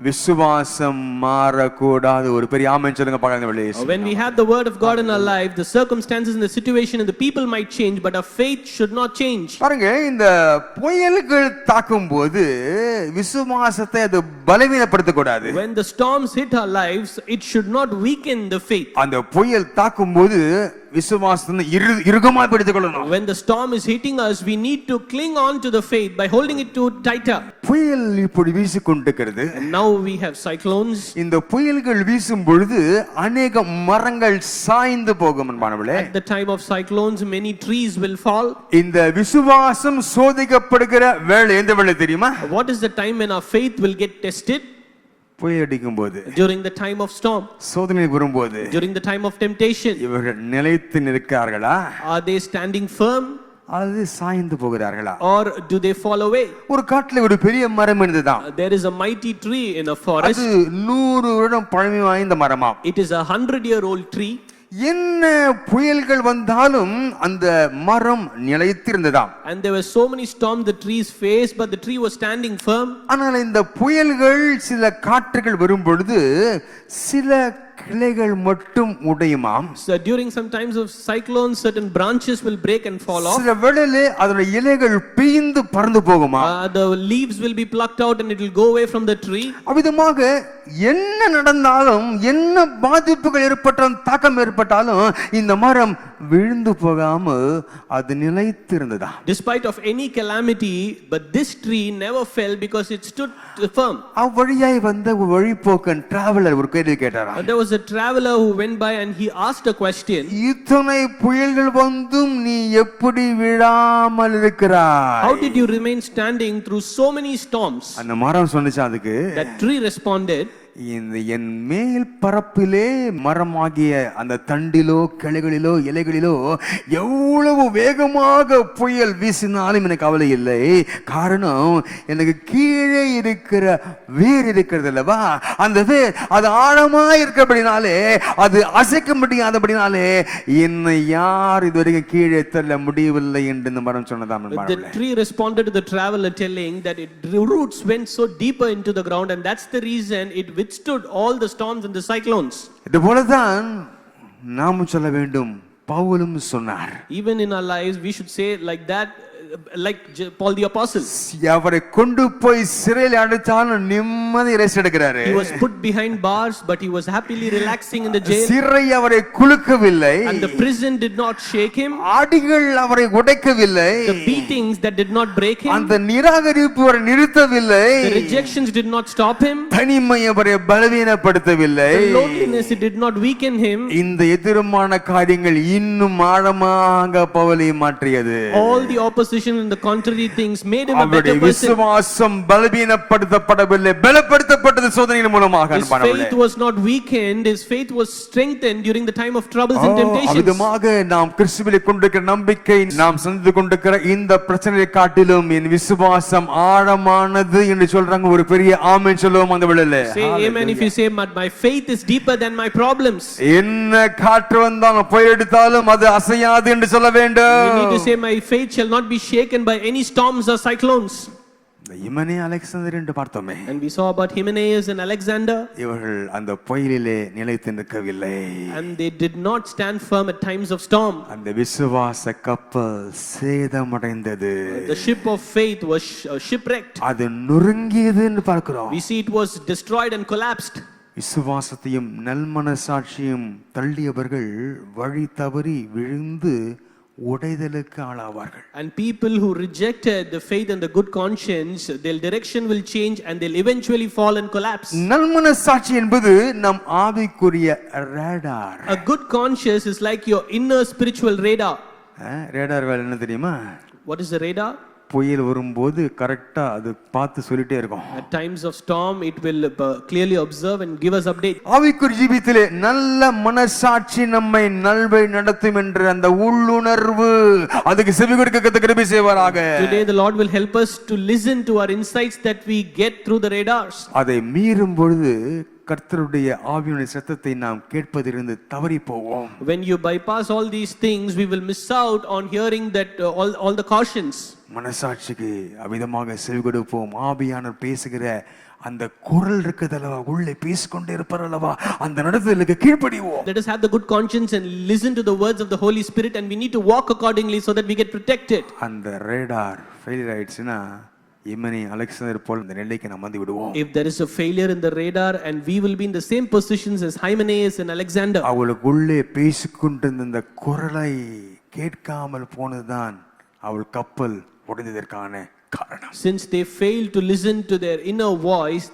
விசுவாசம் மாறக்கூடாது. ஒரு பெரிய ஆமென் சொல்லுங்க பார்க்கலாம். When we have the word of God in our life, the circumstances and the situation and the people might change, but our faith should not change. பாருங்க, இந்த புயல்கள் தாக்கும்போது விசுவாசத்தை அது பலவீனப்படுத்த கூடாது. When the storms hit our lives, it should not weaken the faith. அந்த புயல் தாக்கும்போது விசுவாசத்தை இறுகமாய் பிடித்துக் கொள்ளணும். When the storm is hitting us, we need to cling on to the faith by holding it too tighter. புயல் இப்படி வீசிக்கொண்டிருக்கிறது. Now we have cyclones. இந்த புயல்கள் வீசும் பொழுது அநேக மரங்கள் சாய்ந்து போகும் அன்பானவர்களே. At the time of cyclones, many trees will fall. இந்த விசுவாசம் சோதிக்கப்படுகிற வேளை எந்த வேளை தெரியுமா? What is the time when our faith will get tested? புயல் அடிக்கும் போது, during the time of storm, சோதனை வரும்போது, during the time of temptation. இவர்கள் நிலைத்து நிற்கிறார்களா? Are they standing firm? அல்லது சாய்ந்து போகிறார்களா? Or do they fall away? ஒரு காட்டுல ஒரு பெரிய மரம் இருந்ததாம். There is a mighty tree in a forest. அது 100 வருடம் பழமை வாய்ந்த மரமாம். It is a 100-year-old tree. என்ன புயல்கள் வந்தாலும் அந்த மரம் நிலைத்திருந்ததாம். And there were so many storms the trees faced, but the tree was standing firm. ஆனால் இந்த புயல்கள் சில காற்றுகள் வரும் பொழுது சில கிளைகள் மட்டும் உடையுமாம். So during some times of cyclones, certain branches will break and fall off. சில வேளையிலே அதோட இலைகள் பிய்ந்து பறந்து போகுமா? The leaves will be plucked out and it will go away from the tree. அவ்விதமாக என்ன நடந்தாலும் என்ன பாதிப்புகள் ஏற்பட்டாலும் தாக்கம் ஏற்பட்டாலும் இந்த மரம் விழுந்து போகாம அது நிலைத்திருந்ததா? Despite of any calamity, but this tree never fell because it stood firm. அவ்வழியாய் வந்த ஒரு வழிப்போக்கன் டிராவலர் ஒரு கேள்வி கேட்டாராம். There was a traveler who went by and he asked a question. இத்தனை புயல்கள் வந்தும் நீ எப்படி விழாமல் இருக்கிறாய்? How did you remain standing through so many storms? அந்த மரம் சொன்னுச்சு அதுக்கு. That tree responded, இந்த என் மேல் பரப்பிலே மரமாகிய அந்த தண்டிலோ கிளைகளிலோ இலைகளிலோ எவ்வளவு வேகமாக புயல் வீசினாலும் எனக்கு கவலை இல்லை. காரணம் எனக்கு கீழே இருக்கிற வேர் இருக்கிறது அல்லவா, அந்த வேர் அது ஆழமா இருக்கிறபடினாலே அது அசைக்க முடியாதபடினாலே என்னை யார் இதுவரைக்கும் கீழே தள்ள முடியவில்லை என்று இந்த மரம் சொன்னதாம். the tree responded to the traveler telling that its roots went so deeper into the ground and that's the reason it withstood all the storms and the cyclones. இதுபோலதான் நாமும் சொல்ல வேண்டும். பவுலும் சொன்னார். Even in our lives we should say like that, like Paul the apostle. அவரை கொண்டு போய் சிறையில் அடைச்சாலும் நிம்மதி ரெஸ்ட் எடுக்கிறாரு. He was put behind bars but he was happily relaxing in the jail. சிறை அவரை குலுக்கவில்லை. And the prison did not shake him. ஆடிகள் அவரை உடைக்கவில்லை. The beatings that did not break him. அந்த நிராகரிப்பு அவரை நிறுத்தவில்லை. The rejections did not stop him. தனிமை அவரை பலவீனப்படுத்தவில்லை. The loneliness it did not weaken him. இந்த எதிர்மான காரியங்கள் இன்னும் ஆழமாக பவுலை மாற்றியது. All the opposition and the contrary things made him a better person. விசுவாசம் பலவீனப்படுத்தப்படவில்லை, பலப்படுத்தப்பட்டது சோதனையின் மூலமாக. His faith was not weakened, his faith was strengthened during the time of troubles and temptations. அவ்விதமாக நாம் கிறிஸ்துவிலே கொண்டிருக்கிற நம்பிக்கை, நாம் சந்தித்து கொண்டிருக்கிற இந்த பிரச்சனையை காட்டிலும் என் விசுவாசம் ஆழமானது என்று சொல்றாங்க. ஒரு பெரிய ஆமென் சொல்லுவோம் அந்த வேளையிலே. Say amen if you say my faith is deeper than my problems. என்ன காற்று வந்தாலும் புயல் அடித்தாலும் அது அசையாது என்று சொல்ல வேண்டும். You need to say my faith shall not be shaken by any storms or cyclones. இந்த இமனே அலெக்சாந்தர் என்று பார்த்தோமே, And we saw about Hymenaeus and Alexander. இவர்கள் அந்த புயலிலே நிலைத்து நிற்கவில்லை. And they did not stand firm at times of storm. அந்த விசுவாச கப்பல் சேதமடைந்தது. The ship of faith was shipwrecked. அது நொறுங்கியது என்று பார்க்கிறோம். We see it was destroyed and collapsed. விசுவாசத்தையும் நல்மனசாட்சியும் தள்ளியவர்கள் வழி தவறி விழுந்து உடைதலுக்கு ஆளாவார்கள். And people who rejected the faith and the good conscience, their direction will change and they'll eventually fall and collapse. நல்மனசாட்சி என்பது நம் ஆவிக்குரிய radar. A good conscience is like your inner spiritual radar. Radar வேலை என்ன தெரியுமா? What is the radar? புயல் வரும்போது கரெக்டா அது பார்த்து சொல்லிட்டே இருக்கும். At times of storm, it will clearly observe and give us update. ஆவிக்குரிய ஜீவிதத்திலே நல்ல மனசாட்சி நம்மை நல்வழி நடத்தும் என்ற அந்த உள்ளுணர்வு அதுக்கு செவி கொடுக்க கர்த்தர் கிருபை செய்வாராக. Today the Lord will help us to listen to our insights that we get through the radars. அதை மீறும் பொழுது கர்த்தருடைய ஆவியுடைய சத்தத்தை நாம் கேட்பதிலிருந்து தவறி போவோம். When you bypass all these things, we will miss out on hearing that all the cautions. மனசாட்சிக்கு அவிதமாக செவி கொடுப்போம். ஆவியானவர் பேசுகிற அந்த குரல் இருக்குதல்லவா, உள்ளே பேசிக்கொண்டே இருப்பார் அல்லவா, அந்த நடத்துதலுக்கு கீழ்ப்படிவோம். Let us have the good conscience and listen to the words of the Holy Spirit, and we need to walk accordingly so that we get protected. அந்த ரேடார் ஃபெயிலியர் ஆயிடுச்சுன்னா இமனி அலெக்சாந்தர் போல் இந்த நிலைக்கு நாம் வந்து விடுவோம். If there is a failure in the radar, and we will be in the same positions as Hymenaeus and Alexander. அவளுக்கு உள்ளே பேசிக்கொண்டிருந்த இந்த குரலை கேட்காமல் போனதுதான் அவள் கப்பல் உடைந்ததற்கான காரணம். Since they failed to listen to their inner voice,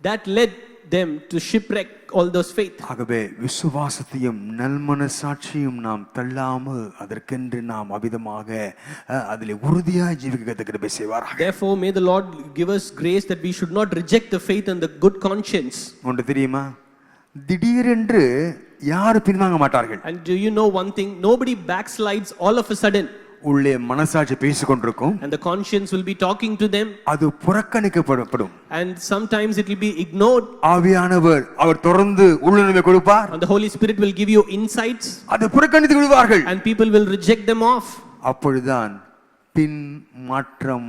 that led them to shipwreck all those faith. ஆகவே விசுவாசத்தையும் நல்மனசாட்சியும் நாம் தள்ளாமல் அதற்கென்று நாம் அவிதமாக அதிலே உறுதியாய் ஜீவிக்க கர்த்தர் கிருபை செய்வாராக. Therefore, may the Lord give us grace that we should not reject the faith and the good conscience. ஒன்று தெரியுமா, திடீரென்று யாரும் பின்வாங்க மாட்டார்கள். And do you know one thing? Nobody backslides all of a sudden. உள்ளே மனசாட்சி பேசிக்கொண்டிருக்கும். And the conscience will be talking to them. அது புறக்கணிக்கப்படும். And sometimes it will be ignored. ஆவியானவர் அவர் தொடர்ந்து உள்ளுணர்வை கொடுப்பார். And the Holy Spirit will give you insights. அதை புறக்கணித்து விடுவார்கள். And people will reject them off. அப்பொழுதுதான் பின் மாற்றம்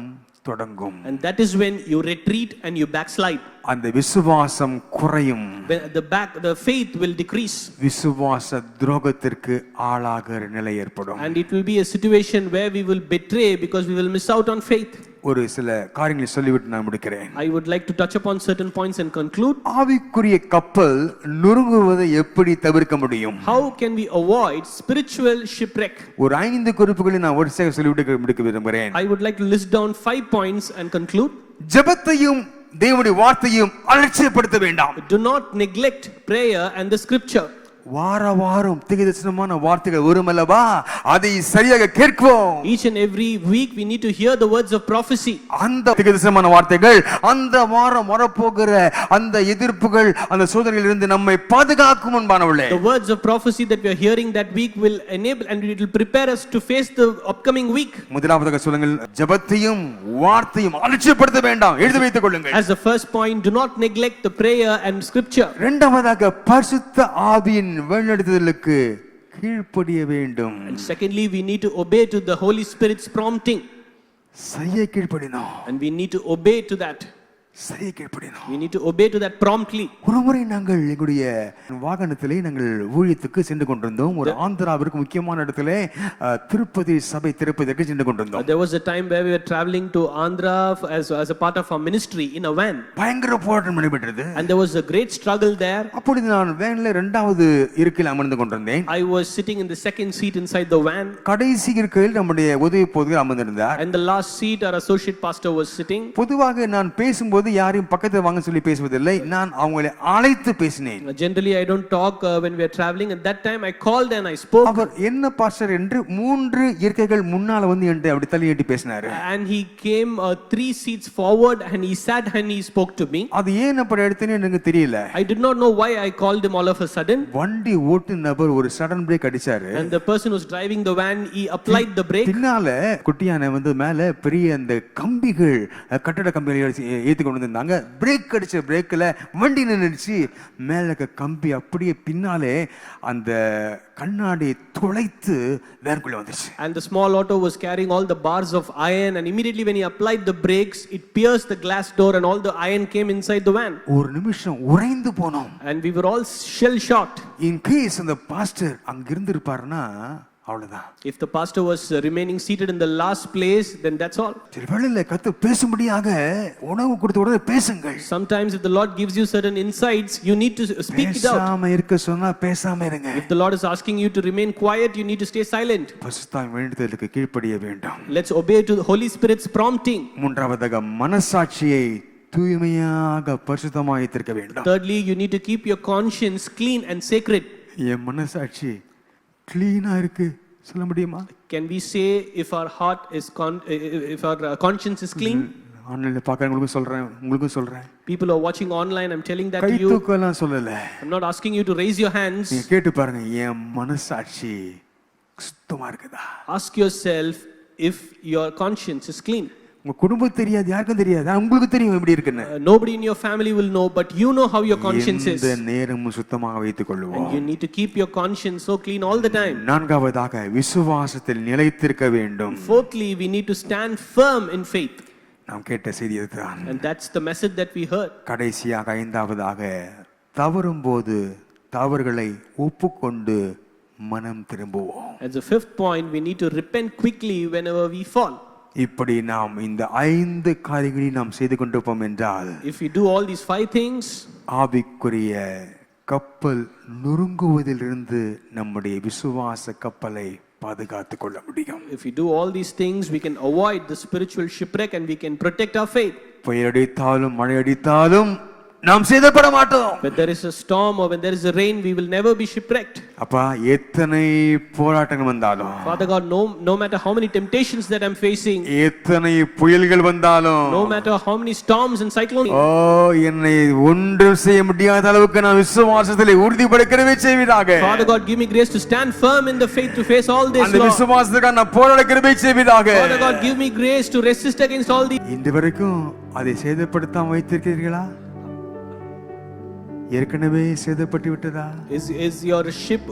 தொடங்கும். And that is when you retreat and you backslide. அந்த விசுவாசம் குறையும். The faith will decrease. விசுவாச துரோகத்திற்கு ஆளாகிற நிலை ஏற்படும். And it will be a situation where we will betray because we will miss out on faith. ஒரு சில காரியங்களை சொல்லிவிட்டு நான் முடிக்கிறேன். I would like to touch upon certain points and conclude. ஆவிக்குரிய கப்பல் நொறுங்குவதை எப்படி தவிர்க்க முடியும்? How can we avoid spiritual shipwreck? ஒரு 5 குறிப்புகளை நான் வரிசையாக சொல்லிவிட்டு முடிக்க விரும்புகிறேன். I would like to list down 5 points and conclude. ஜெபத்தையும் தேவனுடைய வார்த்தையும் அலட்சியப்படுத்த வேண்டாம். Do not neglect prayer and the scripture. வாரம் தீர்க்கதரிசனமான வார்த்தைகள் வருமல்லவா, அதை சரியாக கேட்போம். Each and every week we need to hear the words of prophecy. அந்த தீர்க்கதரிசனமான வார்த்தைகள் அந்த வாரம் வரப்போகிற அந்த எதிர்ப்புகள் அந்த சோதனைகளிலிருந்து நம்மை பாதுகாக்கும் அன்பானவர்களே. The words of prophecy that we are hearing that week will enable and it will prepare us to face the upcoming week. முதலாவதாக சொல்லுங்கள், ஜெபத்தையும் வார்த்தையும் அலட்சியப்படுத்த வேண்டாம், எழுதி வைத்துக் கொள்ளுங்கள். As the first point, do not neglect the prayer and scripture. இரண்டாவதாக பரிசுத்த ஆவியின் வழிநடத்துதலுக்கு கீழ்ப்படிய வேண்டும். And secondly, we need to obey to the Holy Spirit's prompting. சரியை கீழ்ப்படினோம். And we need to obey to that. சரியை கீழ்ப்படினோம். We need to obey to that promptly. ஒருமுறை நாங்கள் எங்களுடைய வாகனத்திலே நாங்கள் ஊழியத்துக்கு சென்று கொண்டிருந்தோம். ஒரு ஆந்திராவிற்கு முக்கியமான இடத்திலே திருப்பதி சபை திருப்பதிக்கு சென்று கொண்டிருந்தோம். There was a time where we were traveling to Andhra as a part of our ministry in a van. பயங்கர போராட்டம் நடைபெற்றது. And there was a great struggle there. அப்பொழுது நான் வேன்ல இரண்டாவது இருக்கையில் அமர்ந்து கொண்டிருந்தேன். I was sitting in the second seat inside the van. கடைசி இருக்கையில் நம்முடைய உதவி போதகர் அமர்ந்திருந்தார். And the last seat our associate pastor was sitting. பொதுவாக நான் பேசும்போது யாரையும் பக்கத்துல வாங்க சொல்லி பேசுவதில்லை, நான் அவங்களை அழைத்து பேசினேன். Generally I don't talk when we are traveling. At that time I called and I spoke. அவர் என்ன பாஸ்டர் என்று 3 இருக்கைகள் முன்னால வந்து என்கிட்ட அப்படி தள்ளி ஏட்டி பேசினாரு. And he came 3 seats forward and he sat and he spoke to me. அது ஏன் அப்படி எடுத்தேன்னு எனக்கு தெரியல. I did not know why I called him all of a sudden. வண்டி ஓட்டு நபர் ஒரு சடன் பிரேக் அடிச்சாரு. And the person who was driving the van, he applied the brake. பின்னால குட்டியான வந்து மேல பெரிய அந்த கம்பிகள் கட்டட கம்பிகளை ஏத்தி வந்திருந்தாங்க. பிரேக் அடிச்ச பிரேக்கில் வண்டி நின்றுச்சு. மேலே இருக்க கம்பி அப்படியே பின்னாலே அந்த கண்ணாடி துளைத்து வேர்க்குள்ள வந்துச்சு. And the small auto was carrying all the bars of iron, and immediately when he applied the brakes, it pierced the glass door and all the iron came inside the van. ஒரு நிமிஷம் உறைந்து போனோம். And we were all shell shocked. In case அந்த pastor அங்க இருந்திருப்பாருன்னா அவ்வளவுதான். If the pastor was remaining seated in the last place, then that's all. சரி, வேளையில கர்த்தர் பேசும்படியாக உணவு கொடுத்த உடனே பேசுங்கள். Sometimes if the Lord gives you certain insights, you need to speak it out. பேசாம இருக்க சொன்னா பேசாம இருங்க. If the Lord is asking you to remain quiet, you need to stay silent. பரிசுத்தாவின் வேண்டுதலுக்கு கீழ்ப்படிய வேண்டும். Let's obey to the Holy Spirit's prompting. மூன்றாவதாக மனசாட்சியை தூய்மையாக பரிசுத்தமாக வைத்திருக்க வேண்டும். Thirdly, you need to keep your conscience clean and sacred. என் மனசாட்சி கிளீனா இருக்கு சொல்ல முடியுமா? Can we say if our heart is if our conscience is clean? ஆன்லைன்ல பார்க்கறவங்களுக்கும் சொல்றேன், உங்களுக்கும் சொல்றேன். People are watching online, I'm telling that guy to you. தூக்கலாம் சொல்லல. I'm not asking you to raise your hands. நீங்க கேட்டு பாருங்க, என் மனசாட்சி சுத்தமா இருக்குதா? Ask yourself if your conscience is clean. உங்க குடும்பம் தெரியாது, யாருக்கும் தெரியாது, உங்களுக்கு தெரியும் எப்படி இருக்குன்னு. Nobody in your family will know, but you know how your conscience is. இந்த நேரமும் சுத்தமாக வைத்துக் கொள்வோம். And you need to keep your conscience so clean all the time. நான்காவதாக விசுவாசத்தில் நிலைத்திருக்க வேண்டும். Fourthly, we need to stand firm in faith. நாம் கேட்ட செய்தி இதுதான். And that's the message that we heard. கடைசியாக ஐந்தாவதாக தவறும் போது தவறுகளை ஒப்புக்கொண்டு மனம் திரும்புவோம். As the fifth point, we need to repent quickly whenever we fall. இப்படி நாம் இந்த 5 காரியங்களை நாம் செய்து கொண்டிருப்போம் என்றால், If we do all these 5 things, ஆவிக்குரிய கப்பல் நொறுங்குவதிலிருந்து நம்முடைய விசுவாச கப்பலை பாதுகாத்துக் கொள்ள முடியும். if we do all these things, we can avoid the spiritual shipwreck and we can protect our faith. புயலடித்தாலும் மழையடித்தாலும் நாம் சேதப்பட மாட்டோம். When there is a storm or when there is a rain, we will never be shipwrecked. அப்பா, எத்தனை போராட்டங்கள் வந்தாலும், Father God, no matter how many temptations that I'm facing, எத்தனை புயல்கள் வந்தாலும், no matter how many storms and cyclones, என்னை ஒன்றும் செய்ய முடியாத அளவுக்கு நான் விசுவாசத்திலே உறுதிப்படுத்தவே செய்வீராக. Father God, give me grace to stand firm in the faith to face all this. அந்த விசுவாசத்துக்காக நான் போராட கிருபை செய்வீராக. Father God, give me grace to resist against all these. இந்த வரைக்கும் அதை சேதப்படுத்தாம வைத்திருக்கிறீர்களா? ஏற்கனவே சேதப்பட்டு விட்டதா? Is your ship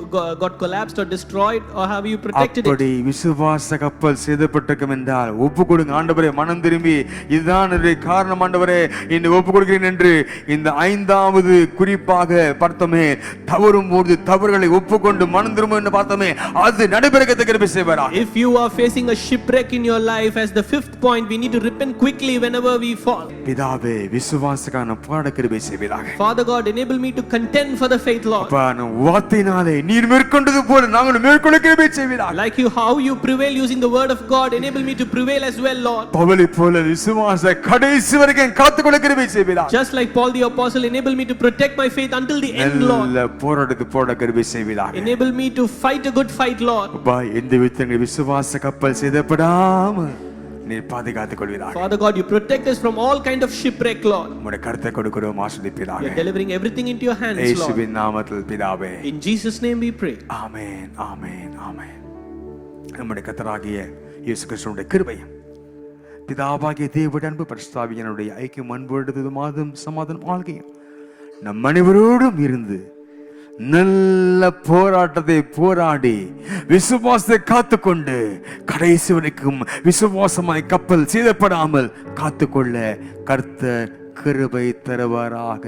got collapsed or destroyed, or have you protected அப்படி it? விசுவாச கப்பல் சேதப்பட்டிருக்கும் என்றால் ஒப்பு கொடுங்க. ஆண்டவரே, மனம் திரும்பி இதுதான் காரணம் ஆண்டவரே, இந்த ஒப்பு கொடுக்கிறேன் என்று இந்த 5வது குறிப்பாக பார்த்தோமே, தவறும் போது தவறுகளை ஒப்புக்கொண்டு மனம் திரும்ப என்று பார்த்தோமே, அது நடைபெறக்கத்த கிருபை செய்வாராக. If you are facing a shipwreck in your life, as the 5th point, we need to repent quickly whenever we fall. பிதாவே, விசுவாசக்கான போராட கிருபை செய்வீராக. Father God, enable me to contend for the faith, Lord. அப்பா, வார்த்தையினாலே நீர் மேற்கொண்டது போல நாங்கள் மேற்கொள்ள கிருபை செய்வீராக. Like how you prevail using the word of God, enable me to prevail as well, Lord. பவுலை போல விசுவாச கடைசி வரைக்கும் காத்துக்கொள்ள கிருபை செய்வீராக. Just like Paul the apostle, enable me to protect my faith until the end, Lord. நல்ல போராட்டத்தை போட கிருபை செய்வீராக. Enable me to fight a good fight, Lord. அப்பா, எந்த விதத்தில் விசுவாச கப்பல் சேதப்படாம நீர் பாதுகாத்துக் கொள்வீராக. Father God, you protect us from all kind of shipwreck, Lord. உம்முடைய கருத்தை கொடுக்கிறோம், ஆசீர்வதிப்பீராக. You are delivering everything into your hands, Lord. இயேசுவின் நாமத்தில் பிதாவே. In Jesus' name we pray. ஆமென், ஆமென், ஆமென். நம்முடைய கர்த்தராகிய இயேசு கிறிஸ்துவின் கிருபையும் பிதாவாகிய தேவனுடைய அன்பு பரிசுத்தாவியினுடைய ஐக்கியம் அன்பும் சமாதானம் ஆள்கையும் நம் அனைவரோடும் இருந்து நல்ல போராட்டத்தை போராடி விசுவாசத்தை காத்துக்கொண்டு கடைசி வரைக்கும் விசுவாசமாய் கப்பல் சேதப்படாமல் காத்துக்கொள்ள கர்த்தர் கிருபை தருவாராக.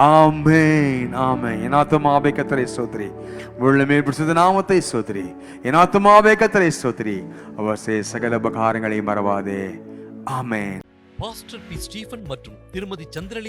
ஆமென், ஆமென். என் ஆத்துமாவே கர்த்தரை ஸ்தோத்திரி, உள்ளமே பரிசுத்த நாமத்தை ஸ்தோத்திரி. என் ஆத்துமாவே கர்த்தரை ஸ்தோத்திரி, அவர் செய்த சகல உபகாரங்களை மறவாதே. ஆமென். Pastor B. ஸ்டீபன் மற்றும் திருமதி சந்திரலி